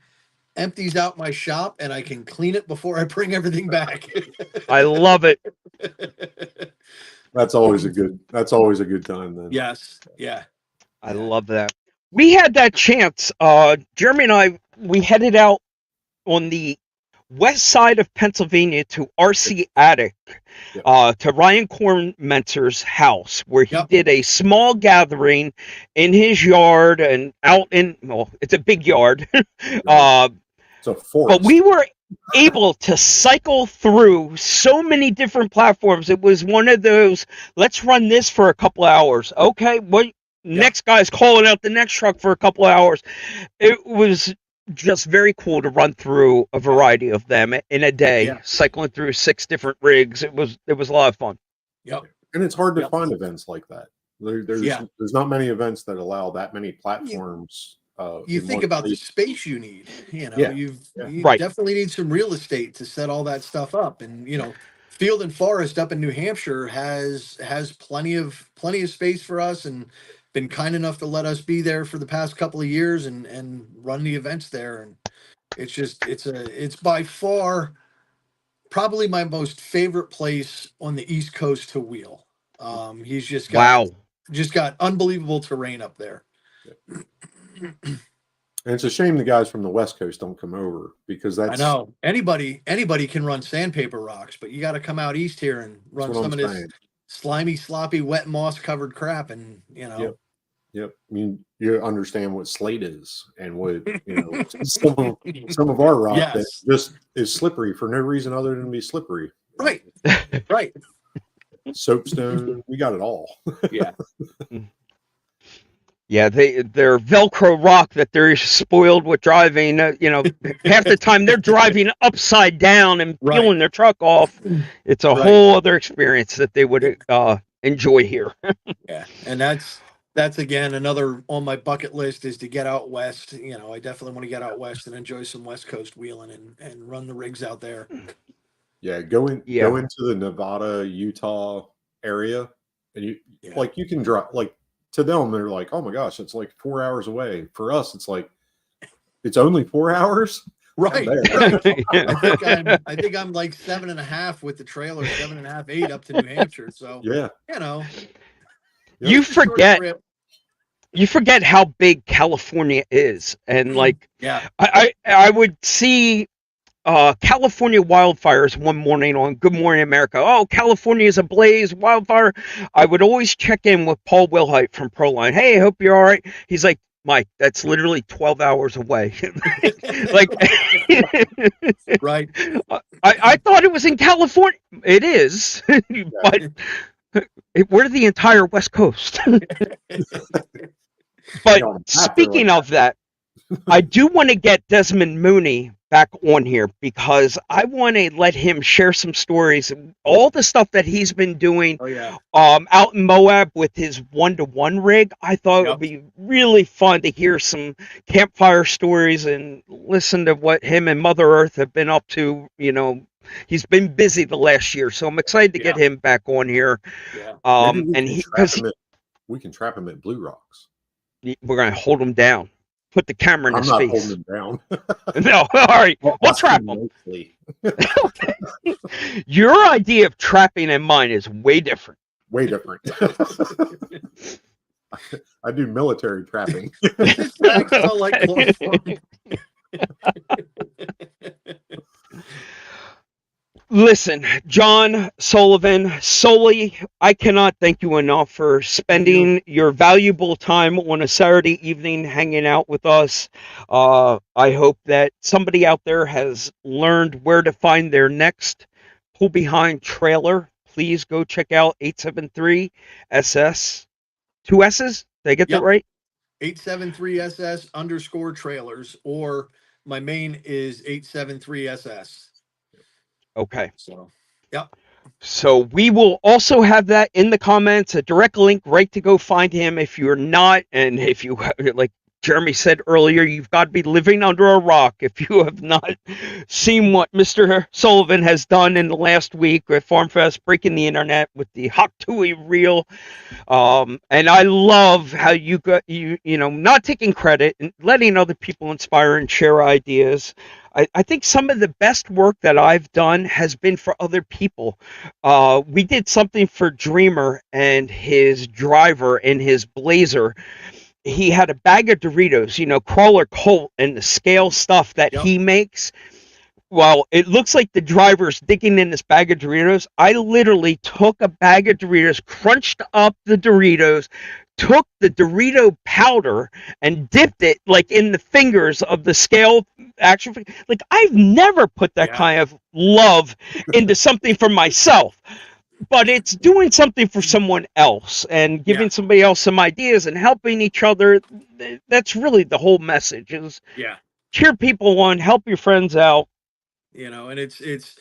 empties out my shop and I can clean it before I bring everything back. I love it. That's always a good time then. Yes. Yeah. I love that. We had that chance. Jeremy and I, we headed out on the west side of Pennsylvania to RC Addict, to Ryan Kornmentzer's house, where he did a small gathering in his yard and out in, it's a big yard. It's a forest. But we were able to cycle through so many different platforms. It was one of those, let's run this for a couple hours. Okay, next guy's calling out the next truck for a couple of hours. It was just very cool to run through a variety of them in a day, cycling through 6 different rigs. It was a lot of fun. Yep. And it's hard to find events like that. There's not many events that allow that many platforms. You think about the space you need. You definitely need some real estate to set all that stuff up. And Field and Forest up in New Hampshire has plenty of space for us, and been kind enough to let us be there for the past couple of years and run the events there. And it's by far probably my most favorite place on the East Coast to wheel. He's just got unbelievable terrain up there. And it's a shame the guys from the West Coast don't come over, because I know anybody can run sandpaper rocks, but you got to come out east here and run some of this slimy, sloppy, wet moss covered crap. And Yep. I mean, you understand what slate is, and what some of our rock that just is slippery for no reason other than to be slippery. Right. Right. Soapstone, we got it all. Yeah. Yeah, they're Velcro rock that they're spoiled with driving. Half the time they're driving upside down and peeling their truck off. It's a whole other experience that they would enjoy here. Yeah, and that's again another on my bucket list, is to get out west. I definitely want to get out west and enjoy some West Coast wheeling and run the rigs out there. Yeah, go into the Nevada, Utah area, and you can drive to them, they're like, oh my gosh, it's like 4 hours away. For us, it's like, it's only 4 hours. Right. I think I'm like 7.5 with the trailer, 7.5, 8 up to New Hampshire. So you forget how big California is, and I would see California wildfires one morning on Good Morning America. Oh, California is ablaze, wildfire. I would always check in with Paul Wilhite from Proline. Hey, I hope you're all right. He's like, Mike, that's literally 12 hours away. Right. I thought it was in California. It is, but We're the entire West Coast. But speaking of that, I do want to get Desmond Mooney back on here because I want to let him share some stories, all the stuff that he's been doing out in Moab with his 1-to-1 rig. I thought it would be really fun to hear some campfire stories and listen to what him and Mother Earth have been up to. You know, he's been busy the last year, so I'm excited to get him back on here. And we can trap him at Blue Rocks. We're going to hold him down. Put the camera in his face. I'm not holding him down. No, all right. We'll trap him. Okay. Your idea of trapping and mine is way different. Way different. I do military trapping. Listen, John, Sullivan, Sully, I cannot thank you enough for spending your valuable time on a Saturday evening hanging out with us. I hope that somebody out there has learned where to find their next pull behind trailer. Please go check out 873SS. 2 S's? Did I get that right? 873SS_trailers, or my main is 873SS. Okay. So, yep. So we will also have that in the comments, a direct link right to go find him if you're not, and if you, like Jeremy said earlier, you've got to be living under a rock if you have not seen what Mr. Sullivan has done in the last week with Farm Fest, breaking the internet with the Hawk Tui reel. And I love how you got, you know, not taking credit and letting other people inspire and share ideas. I think some of the best work that I've done has been for other people. We did something for Dreamer and his driver in his Blazer. He had a bag of Doritos, you know, Crawler Colt and the scale stuff that he makes. Well, it looks like the driver's digging in this bag of Doritos. I literally took a bag of Doritos, crunched up the Doritos, took the Dorito powder and dipped it like in the fingers of the scale action. Like, I've never put that kind of love into something for myself, but it's doing something for someone else and giving somebody else some ideas and helping each other. That's really the whole message, is cheer people on, help your friends out. You know, and it's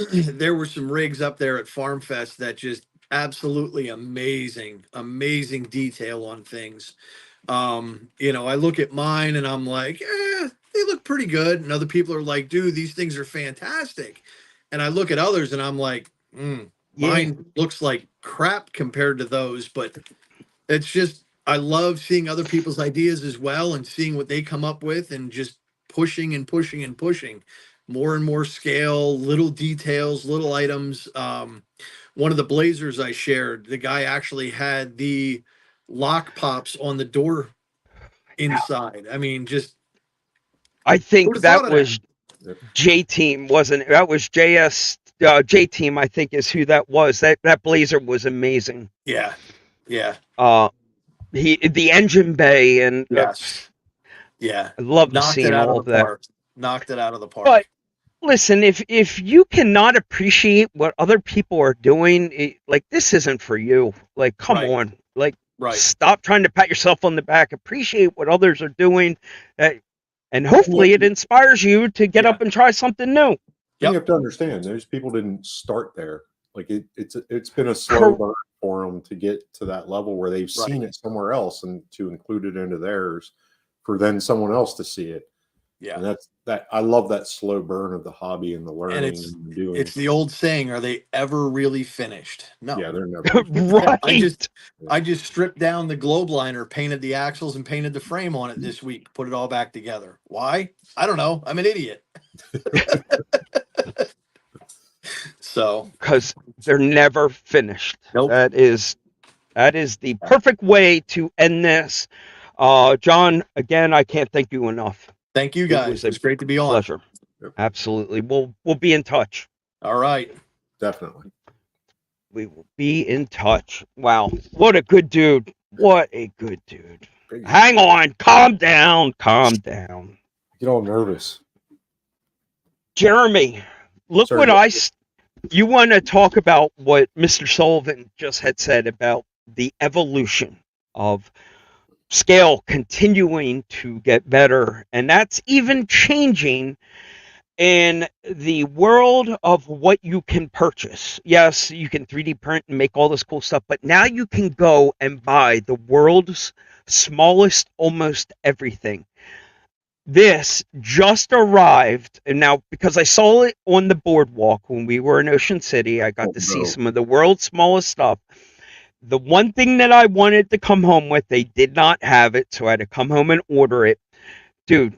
there were some rigs up there at Farm Fest that just absolutely amazing detail on things. You know, I look at mine and I'm like, they look pretty good. And other people are like, dude, these things are fantastic. And I look at others and I'm like, mine looks like crap compared to those. But it's just, I love seeing other people's ideas as well and seeing what they come up with and just pushing and pushing and pushing. More and more scale, little details, little items. One of the Blazers I shared, the guy actually had the lock pops on the door inside. I mean, just. I think that was J-Team, wasn't it? That was J-Team, I think, is who that was. That Blazer was amazing. Yeah. The engine bay and. I love seeing all of that. Knocked it out of the park. But listen, if you cannot appreciate what other people are doing, like, this isn't for you. Like, come on, like, stop trying to pat yourself on the back. Appreciate what others are doing, and hopefully it inspires you to get up and try something new. You have to understand, those people didn't start there. Like, it's been a slow burn for them to get to that level where they've seen it somewhere else and to include it into theirs, for then someone else to see it. Yeah, and that I love that slow burn of the hobby and the learning. And it's the old saying: are they ever really finished? No. Yeah, they're never. I just stripped down the globe liner, painted the axles, and painted the frame on it this week. Put it all back together. Why? I don't know. I'm an idiot. So, because they're never finished. Nope. That is the perfect way to end this. John, again, I can't thank you enough. Thank you, guys. It's great to be on. Pleasure. Yep. Absolutely. We'll be in touch. All right. Definitely. We will be in touch. Wow. What a good dude. What a good dude. Hang on. Calm down. Calm down. Get all nervous. Jeremy, look what I you want to talk about what Mr. Sullivan just had said about the evolution of scale continuing to get better, and that's even changing in the world of what you can purchase. Yes, you can 3D print and make all this cool stuff, but now you can go and buy the world's smallest almost everything. This just arrived, and now because I saw it on the boardwalk when we were in Ocean City, I got to see some of the world's smallest stuff. The one thing that I wanted to come home with, they did not have it, so I had to come home and order it. Dude,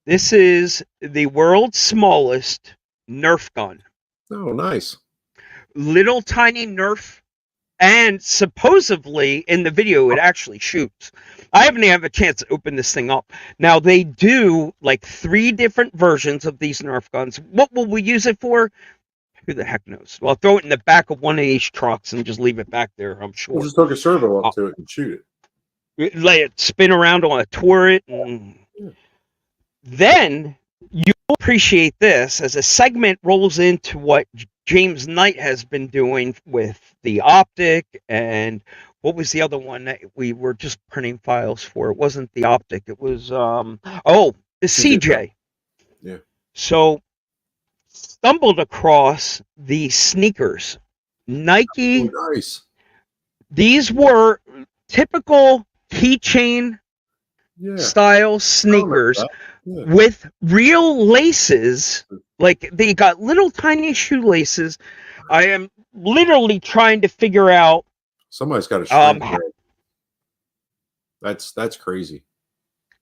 this is the world's smallest Nerf gun. Oh, nice. Little tiny Nerf, and supposedly in the video it actually shoots. I haven't even had a chance to open this thing up. Now they do like 3 different versions of these Nerf guns. What will we use it for? Who the heck knows? Well, I'll throw it in the back of one of these trucks and just leave it back there, I'm sure. We'll just hook a servo up to it and shoot it. Let it spin around on a turret. And then you'll appreciate this as a segment rolls into what James Knight has been doing with the Optic, and what was the other one that we were just printing files for? It wasn't the Optic. It was, the CJ. Yeah. So stumbled across the sneakers. Nike. Oh, nice. These were typical keychain style sneakers with real laces. Like they got little tiny shoelaces. I am literally trying to figure out. Somebody's got a shrink That's crazy.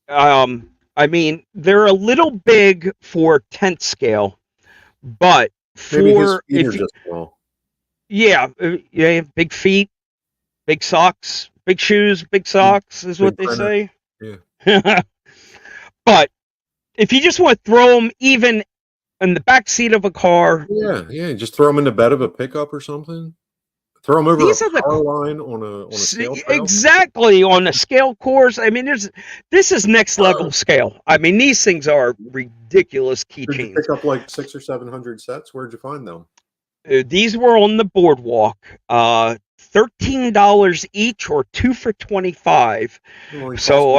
I mean, they're a little big for tent scale, but for if you, yeah, big feet, big socks, big shoes, big socks is what they say. Yeah. But if you just want to throw them even in the back seat of a car, yeah, just throw them in the bed of a pickup or something. Throw them over a power line on a scale trail. Exactly, on a scale course. I mean, this is next level scale. I mean, these things are ridiculous keychains. Did you pick up like 600 or 700 sets? Where'd you find them? These were on the boardwalk. $13 each, or 2 for $25. So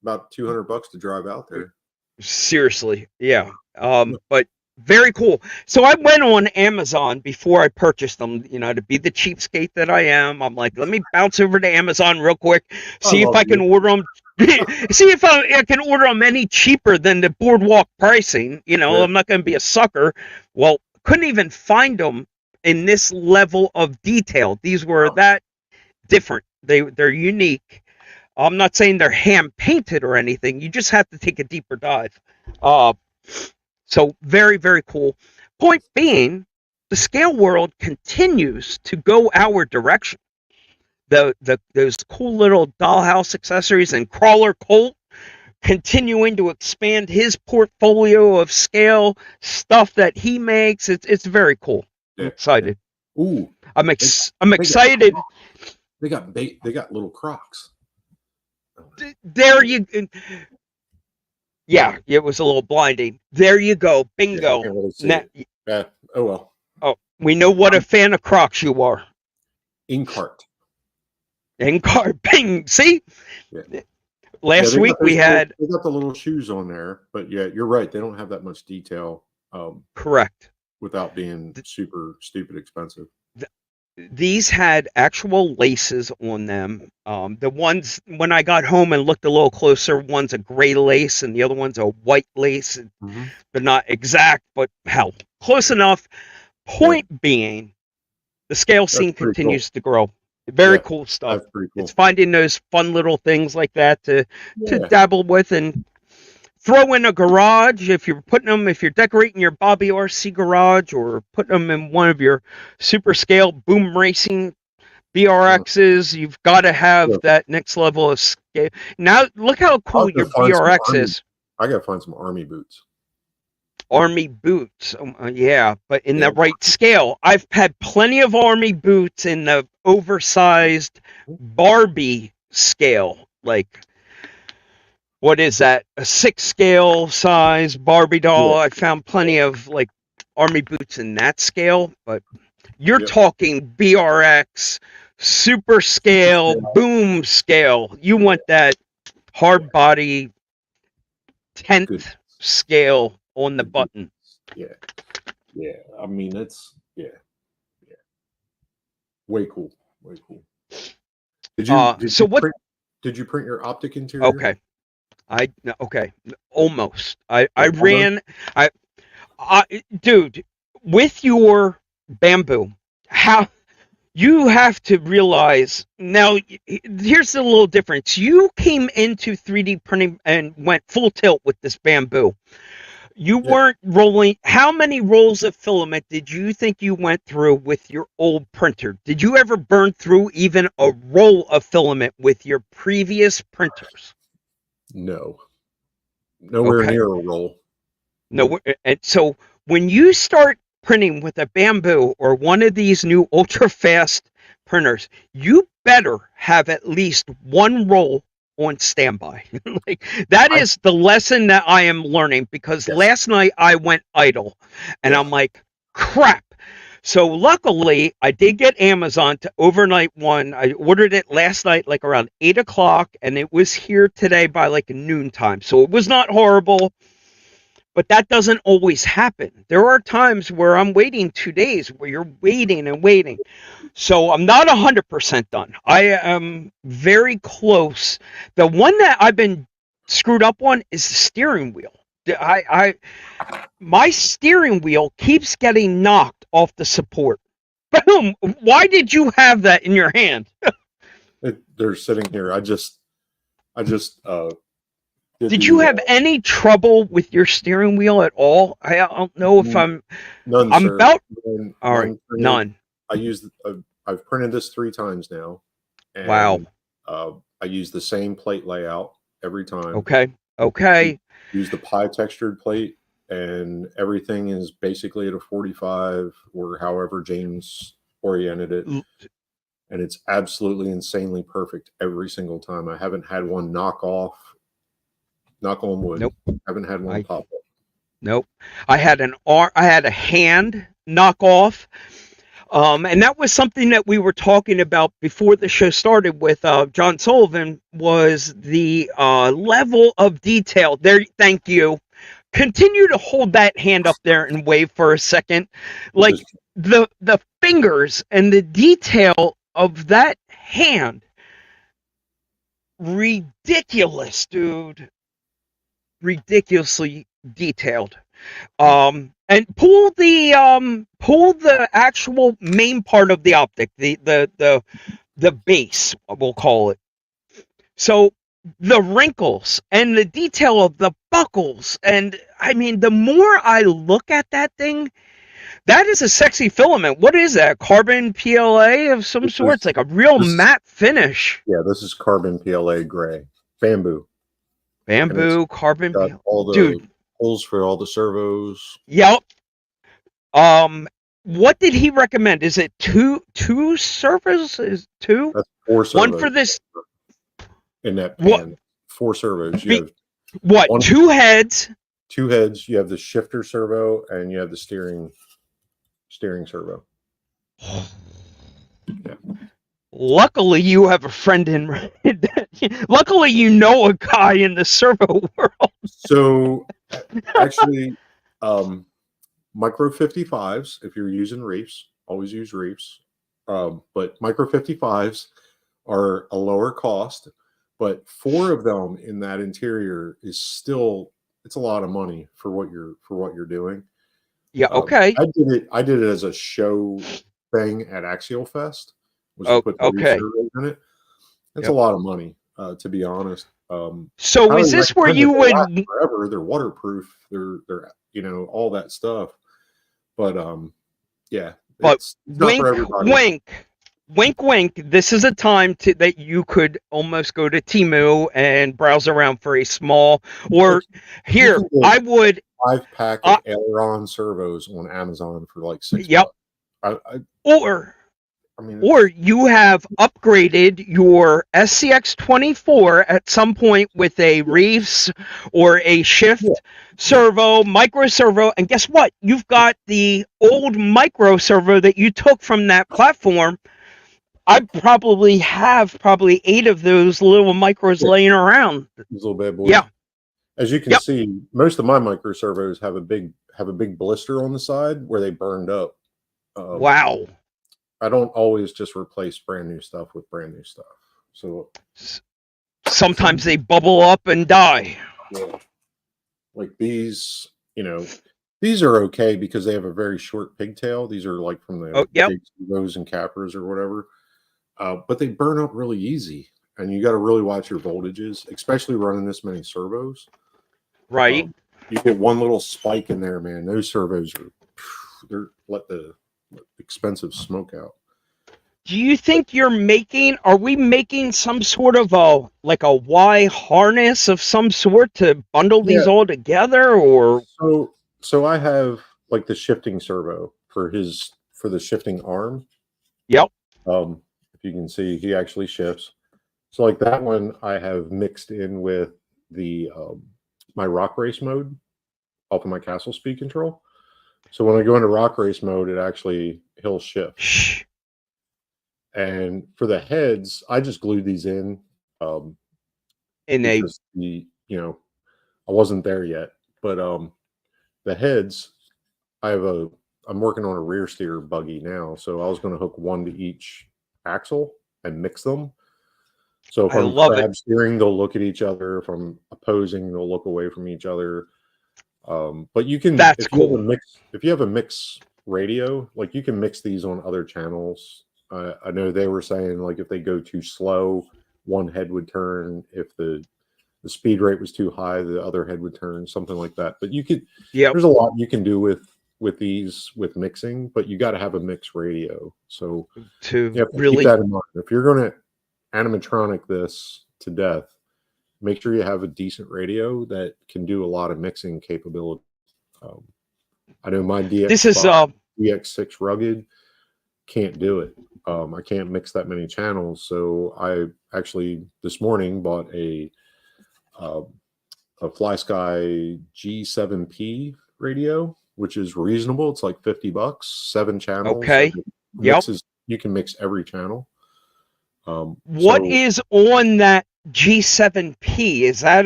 about $200 to drive out there. Seriously, yeah. But very cool. So I went on Amazon before I purchased them, to be the cheapskate that I am. I'm like, let me bounce over to Amazon real quick, see if I can order them. See if I can order them any cheaper than the boardwalk pricing. I'm not going to be a sucker. Well, couldn't even find them in this level of detail. These were that different. They're unique. I'm not saying they're hand painted or anything. You just have to take a deeper dive. So very, very cool. Point being, the scale world continues to go our direction. Those cool little dollhouse accessories, and Crawler Colt continuing to expand his portfolio of scale stuff that he makes. It's very cool. I'm excited. Ooh, I'm excited. They got little Crocs. There you. Yeah, it was a little blinding. There you go. Bingo. Oh well. Oh, we know what a fan of Crocs you are. Inkart. Bing. See? Yeah. Last week we had. They got the little shoes on there, but yeah, you're right. They don't have that much detail. Correct. Without being super stupid expensive. These had actual laces on them. The ones, when I got home and looked a little closer, one's a gray lace and the other one's a white lace. Mm-hmm. They're not exact, but hell, close enough. Point being, the scale scene continues to grow. Very cool stuff. That's pretty cool. It's finding those fun little things like that to dabble with and throw in a garage. If you're decorating your Bobby RC garage, or putting them in one of your super scale Boomracing BRXs, you've got to have that next level of scale. Now, look how cool your BRX is. I got to find some Army boots. Army boots, but in the right scale. I've had plenty of Army boots in the oversized Barbie scale, like. What is that? A 6 scale size Barbie doll. I found plenty of like Army boots in that scale, but you're Yep. talking BRX, super scale, boom scale. You want that hard body 10th Good. scale on the button. Yeah. I mean, it's way cool. Did you print your optic interior? Okay. Almost. I ran. Dude, with your bamboo, how you have to realize now. Here's the little difference. You came into 3D printing and went full tilt with this bamboo. You weren't rolling. How many rolls of filament did you think you went through with your old printer? Did you ever burn through even a roll of filament with your previous printers? No. Nowhere near a roll. No. And so when you start printing with a bamboo or one of these new ultra fast printers, you better have at least one roll on standby. Like that is the lesson that I am learning, because last night I went idle and I'm like, crap. So luckily I did get Amazon to overnight one. I ordered it last night, like around 8 o'clock, and it was here today by like noontime. So it was not horrible, but that doesn't always happen. There are times where I'm waiting 2 days, where you're waiting and waiting. So I'm not 100% done. I am very close. The one that I've been screwed up on is the steering wheel. My steering wheel keeps getting knocked off the support. Boom! Why did you have that in your hand? They're sitting here. I just did you have any trouble with your steering wheel at all? I don't know if none, sir. All right, none. I've printed this 3 times now. And, wow. I use the same plate layout every time. Okay. Use the pie textured plate, and everything is basically at a 45 or however James oriented it. And it's absolutely insanely perfect every single time. I haven't had one knock off. Knock on wood. Nope. Haven't had one pop up. Nope. I had a hand knock off. And that was something that we were talking about before the show started with John Sullivan, was the level of detail. There, thank you. Continue to hold that hand up there and wave for a second. Like the fingers and the detail of that hand. Ridiculous, dude. Ridiculously detailed. And pull the actual main part of the optic, the base, we'll call it. So the wrinkles and the detail of the buckles, and I mean, the more I look at that thing, that is a sexy filament. What is that? Carbon PLA of some sort? It's like a real matte finish. Yeah, this is carbon PLA gray. Bamboo, carbon PLA. All the dude. Holes for all the servos. Yep. What did he recommend? Is it two servos? Is 2? That's 4 servos. One for this. In that pan. What? 4 servos. You have what? 2 heads. 2 heads. You have the shifter servo and you have the steering servo. Yeah. Luckily, you have a friend in. Luckily, you know a guy in the servo world. So, actually, micro 55s. If you're using Reefs, always use Reefs. But micro 55s are a lower cost. But 4 of them in that interior is still, it's a lot of money for what you're doing. Yeah. Okay. I did it as a show thing at Axial Fest. Put the Reefs in it. That's a lot of money, to be honest. So is this where you would forever? They're waterproof. They're all that stuff. But yeah. But wink. This is a time that you could almost go to Temu and browse around for a small. Or here, I would 5-pack aileron servos on Amazon for like $6. Yep. Or or you have upgraded your SCX24 at some point with a Reefs or a shift servo, micro servo, and guess what? You've got the old micro servo that you took from that platform. I probably have 8 of those little micros laying around. These little bad boys. Yeah. As you can see, most of my micro servos have a big blister on the side where they burned up. Wow. I don't always just replace brand new stuff with brand new stuff. So sometimes they bubble up and die. Yeah. Like these, these are okay because they have a very short pigtail. These are like from the big rows and cappers or whatever. But they burn up really easy. And you got to really watch your voltages, especially running this many servos. Right. You get one little spike in there, man. Those servos they're let the expensive smoke out. Do you think are we making some sort of a Y harness of some sort to bundle these all together, or? So I have like the shifting servo for the shifting arm. Yep. If you can see, he actually shifts. So like that one I have mixed in with the my rock race mode off of my castle speed control. So when I go into rock race mode, he'll shift. And for the heads, I just glued these in. I wasn't there yet, but the heads, I'm working on a rear steer buggy now, so I was going to hook one to each axle and mix them. So if I'm crab steering, they'll look at each other. If I'm opposing, they'll look away from each other. But you can, if you have a mix radio, like you can mix these on other channels. I know they were saying like if they go too slow, one head would turn. If the speed rate was too high, the other head would turn, something like that. But you could, there's a lot you can do with these with mixing, but you got to have a mixed radio. So you have to keep that in mind. If you're going to animatronic this to death, make sure you have a decent radio that can do a lot of mixing capability. I know my DX6 rugged can't do it. I can't mix that many channels, so I actually this morning bought a FlySky G7P radio, which is reasonable. It's like $50, 7 channels. Okay. You can mix every channel. What is on that G7P? Is that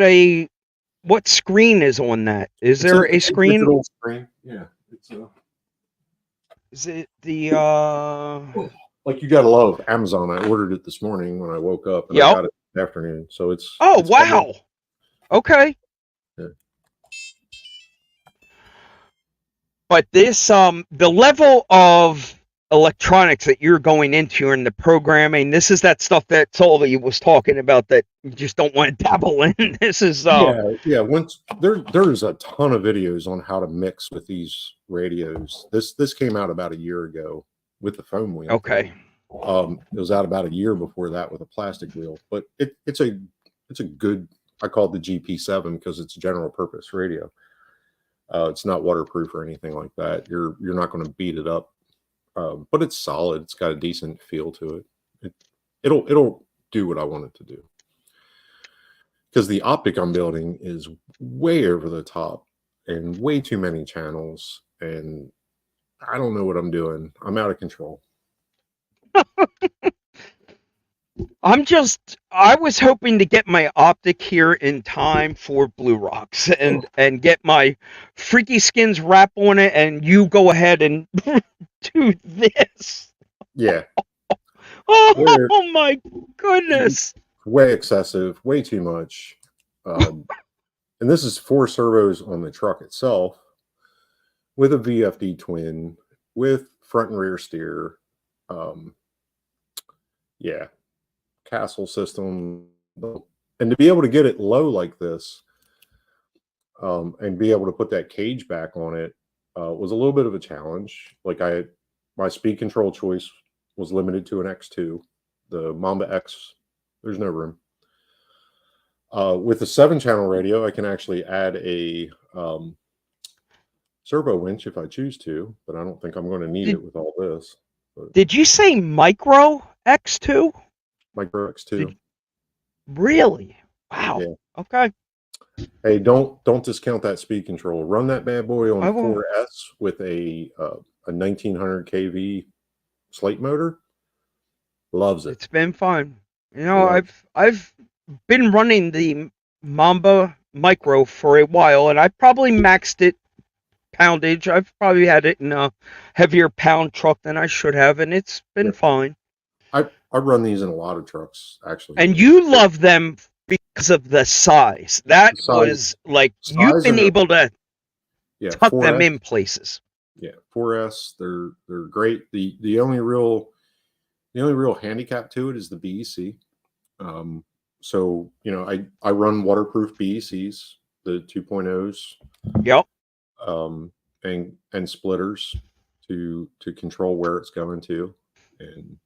what screen is on that? Is there a screen? Digital screen. Yeah. Is it the like you gotta love Amazon. I ordered it this morning when I woke up and I got it this afternoon. So it's wow. Okay. Yeah. But this the level of electronics that you're going into in the programming, this is that stuff that Sully was talking about that you just don't want to dabble in. This is once there's a ton of videos on how to mix with these radios. This came out about a year ago with the foam wheel. Okay. It was out about a year before that with a plastic wheel, but it's a good, I call it the GP7 because it's a general purpose radio. It's not waterproof or anything like that. You're not going to beat it up. But it's solid. It's got a decent feel to it. It'll do what I want it to do. Because the optic I'm building is way over the top and way too many channels, and I don't know what I'm doing. I'm out of control. I was hoping to get my optic here in time for Blue Rocks and get my Freaky Skins wrap on it, and you go ahead and do this. Yeah. Oh my goodness. Way excessive, way too much. And this is 4 servos on the truck itself with a VFD twin with front and rear steer. Castle system, and to be able to get it low like this and be able to put that cage back on it was a little bit of a challenge. Like my speed control choice was limited to an X2. The Mamba X, there's no room. With the 7-channel radio, I can actually add a servo winch if I choose to, but I don't think I'm going to need it with all this. But Did you say Micro X2? Micro X2. Really? Wow. Yeah. Okay. Hey, don't discount that speed control. Run that bad boy on I will. 4S with a 1900 kV slate motor. Loves it. It's been fun. You know, Loves I've been running the Mamba Micro for a while, and I probably maxed it poundage. I've probably had it in a heavier pound truck than I should have, and it's been fine. I run these in a lot of trucks, actually. And you love them because of the size. That The size- was like you've size been and able to Yeah, tuck 4S, them in places. Yeah, 4S, they're great. The only real handicap to it is the BEC. So you know, I run waterproof BECs, the 2.0s. Yep. And splitters to control where it's going to, and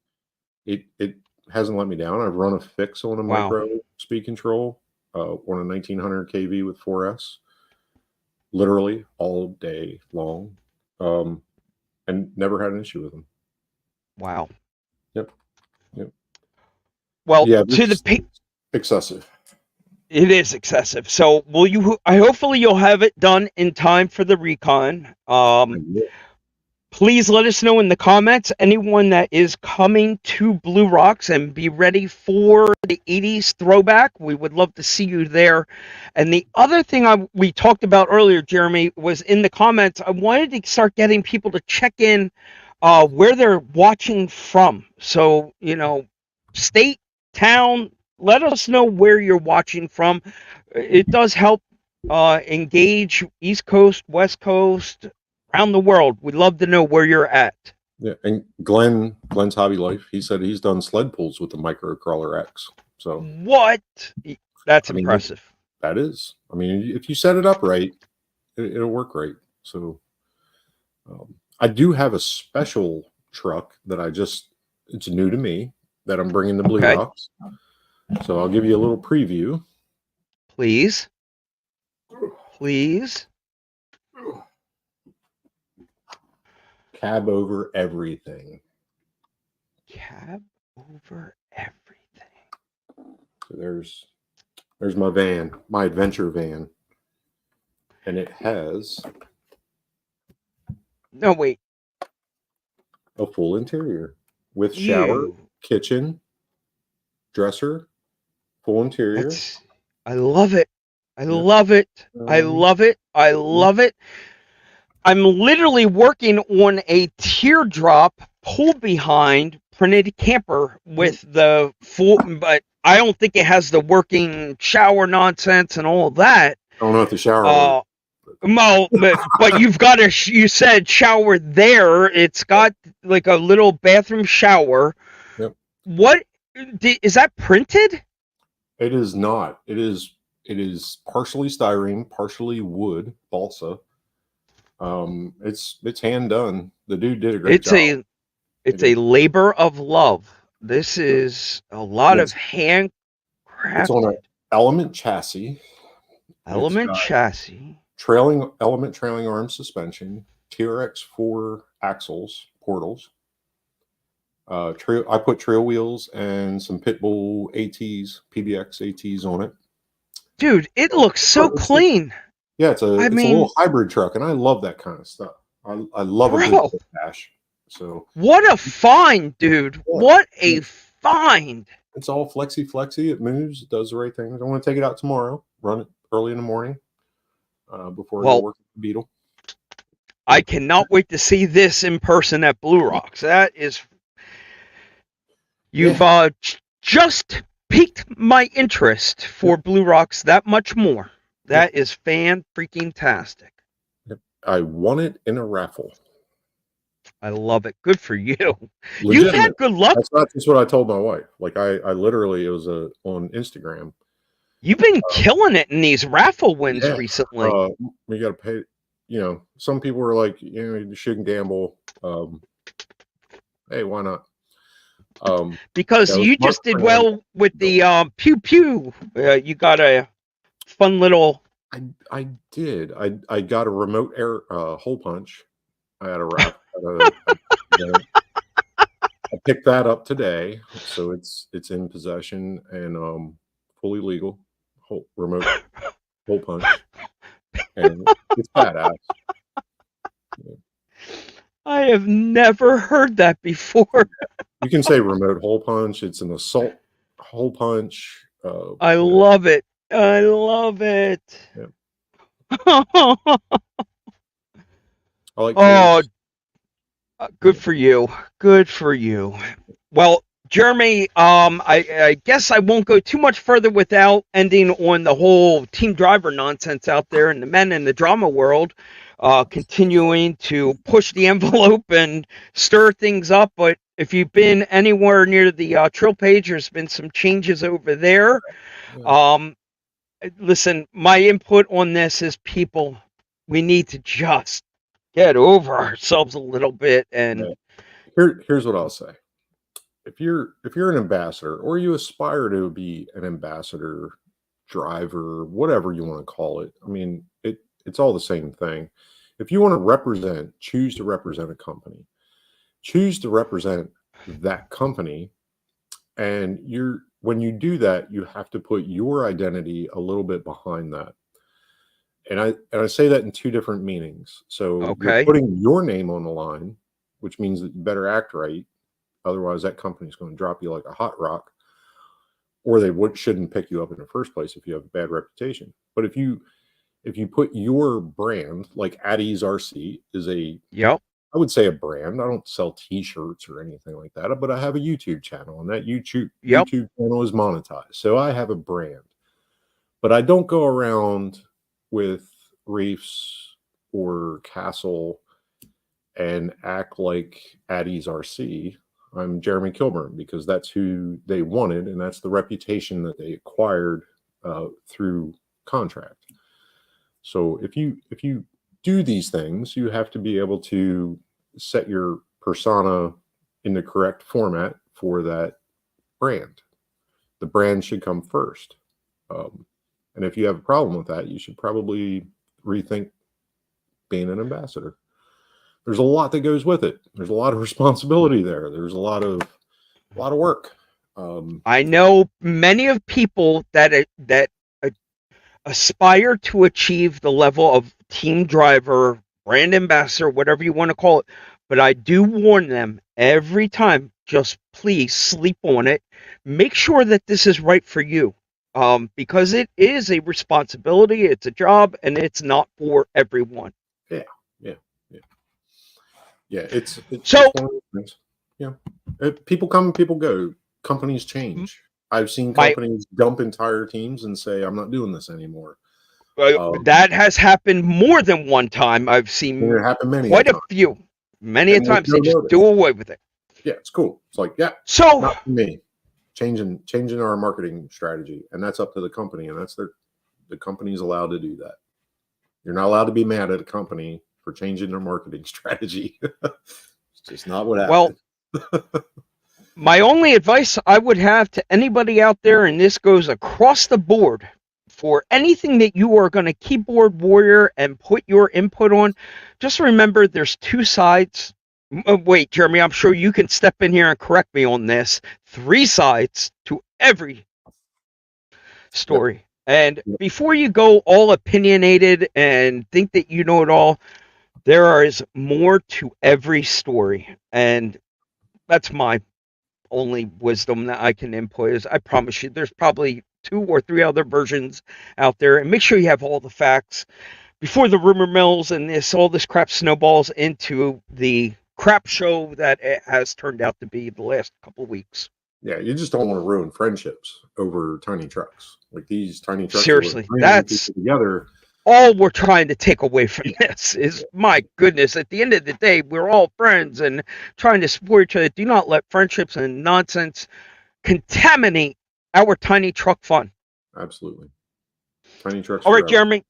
it hasn't let me down. I've run a fix on a micro speed control on a 1900 kV with 4S, literally all day long, and never had an issue with them. Wow. Yep. Well, yeah, to the excessive. It is excessive. So will you? Hopefully you'll have it done in time for the recon. Please let us know in the comments anyone that is coming to Blue Rocks, and be ready for the 80s throwback. We would love to see you there. And the other thing we talked about earlier, Jeremy, was in the comments. I wanted to start getting people to check in where they're watching from. So, you know, state, town, let us know where you're watching from. It does help engage East Coast, West Coast, around the world. We'd love to know where you're at. Yeah, and Glenn's Hobby Life, he said he's done sled pulls with the Micro Crawler X. So what? That's impressive. That is. I mean, if you set it up right, it'll work right. So I do have a special truck that it's new to me that I'm bringing to Blue Rocks. So I'll give you a little preview. Please. Cab over everything. Cab over everything. So there's my van, my adventure van. And it has a full interior with shower, kitchen, dresser, full interior. I love it. I love it. I love it. I love it. I'm literally working on a teardrop pull behind printed camper with the full, but I don't think it has the working shower nonsense and all of that. I don't know if the shower. Well, but you've got you said shower there. It's got like a little bathroom shower. Yep. What is that printed? It is not. It is partially styrene, partially wood, balsa. It's hand done. The dude did a great job. It's a labor of love. This is a lot of handcrafted. It's on an Element chassis. Element trailing arm suspension, TRX4 axles, portals. I put Treal wheels and some Pitbull ATs, PBX ATs on it. Dude, it looks so clean. Yeah, it's a little hybrid truck, and I love that kind of stuff. I love a good dash. So what a find, dude! Yeah. What a find! It's all flexy. It moves. It does the right thing. I want to take it out tomorrow. Run it early in the morning before I go work with the Beetle. I cannot wait to see this in person at Blue Rocks. That is, you've just piqued my interest for Blue Rocks that much more. That is fan-freaking-tastic. Yep. I won it in a raffle. I love it. Good for you. You've had good luck. That's not just what I told my wife. Like I literally, it was on Instagram. You've been killing it in these raffle wins recently. We got to pay. You know, some people were like, you shouldn't gamble. Hey, why not? Because you just did well with the pew pew. You got a fun little. I did. I got a remote air hole punch. I had a raffle. I picked that up today, so it's in possession and fully legal. Remote hole punch, and it's badass. Yeah. I have never heard that before. You can say remote hole punch. It's an assault hole punch. I love it. I love it. Yeah. I like good for you. Good for you. Well, Jeremy, I guess I won't go too much further without ending on the whole team driver nonsense out there in the men in the drama world, continuing to push the envelope and stir things up. But if you've been anywhere near the Treal page, there's been some changes over there. Listen, my input on this is people, we need to just get over ourselves a little bit. And here's what I'll say. If you're an ambassador or you aspire to be an ambassador, driver, whatever you want to call it, I mean, it's all the same thing. If you want to choose to represent a company, choose to represent that company, and when you do that, you have to put your identity a little bit behind that. And I say that in two different meanings. So you're putting your name on the line, which means that you better act right. Otherwise, that company's going to drop you like a hot rock, or they shouldn't pick you up in the first place if you have a bad reputation. But if you put your brand, like Addict RC is I would say a brand. I don't sell T-shirts or anything like that, but I have a YouTube channel, and that YouTube channel is monetized. So I have a brand, but I don't go around with Reefs or Castle and act like Addict RC. I'm Jeremy Kilburn because that's who they wanted, and that's the reputation that they acquired through contract. So if you do these things, you have to be able to set your persona in the correct format for that brand. The brand should come first. And if you have a problem with that, you should probably rethink being an ambassador. There's a lot that goes with it. There's a lot of responsibility there. There's a lot of work. I know many of people that aspire to achieve the level of team driver, brand ambassador, whatever you want to call it. But I do warn them every time, just please sleep on it. Make sure that this is right for you. Because it is a responsibility, it's a job, and it's not for everyone. Yeah, it's one of those things. Yeah, people come, people go. Companies change. I've seen companies dump entire teams and say, "I'm not doing this anymore." That has happened more than one time. I've seen it happen quite a few. Many times they just do away with it. Yeah, it's cool. It's like, not for me. Changing our marketing strategy, and that's up to the company, and that's the company's allowed to do that. You're not allowed to be mad at a company for changing their marketing strategy. It's just not what happened. Well, my only advice I would have to anybody out there, and this goes across the board, for anything that you are going to keyboard warrior and put your input on, just remember there's two sides. Wait, Jeremy, I'm sure you can step in here and correct me on this. 3 sides to every story. And before you go all opinionated and think that you know it all, there is more to every story. And that's my only wisdom that I can input is I promise you there's probably 2 or 3 other versions out there. And make sure you have all the facts before the rumor mills and all this crap snowballs into the crap show that it has turned out to be the last couple of weeks. Yeah, you just don't want to ruin friendships over tiny trucks. Like these tiny trucks. Seriously, that's together. All we're trying to take away from this is, my goodness, at the end of the day, we're all friends and trying to support each other. Do not let friendships and nonsense contaminate our tiny truck fun. Absolutely. Tiny trucks. All right, Jeremy.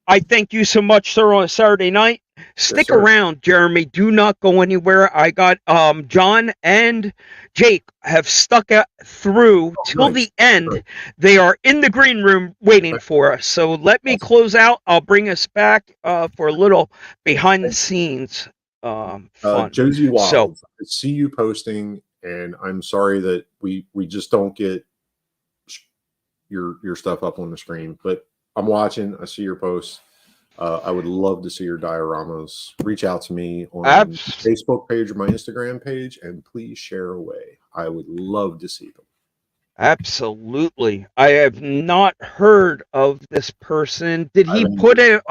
I thank you so much, sir, on a Saturday night. Stick around, Jeremy. Do not go anywhere. I got John and Jake have stuck through till the end. Right. They are in the green room waiting for us. So let me close out. I'll bring us back for a little behind the scenes fun. Josie Wild, So I see you posting, and I'm sorry that we just don't get your stuff up on the screen, but I'm watching. I see your posts. I would love to see your dioramas. Reach out to me on my Facebook page or my Instagram page, and please share away. I would love to see them. Absolutely. I have not heard of this person. Did he put it?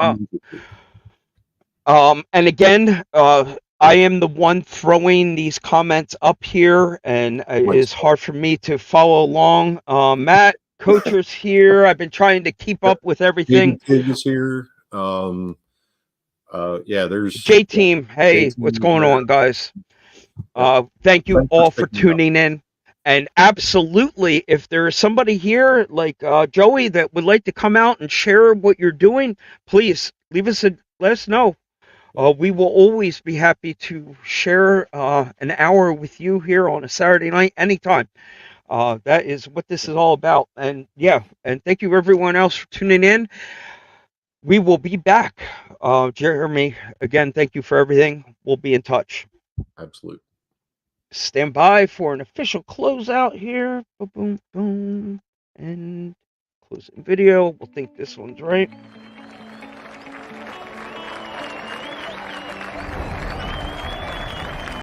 And again, I am the one throwing these comments up here, and it is hard for me to follow along. Matt Coacher's here. I've been trying to keep up with everything. Tig is here. Yeah, there's J Team. Hey, what's going on, guys? Thank you all for tuning in. And absolutely, if there is somebody here like Joey that would like to come out and share what you're doing, please let us know. We will always be happy to share an hour with you here on a Saturday night, anytime. That is what this is all about. And yeah, and thank you everyone else for tuning in. We will be back. Jeremy, again, thank you for everything. We'll be in touch. Absolutely. Stand by for an official closeout here. Boom, boom, boom. And closing video. We'll think this one's right.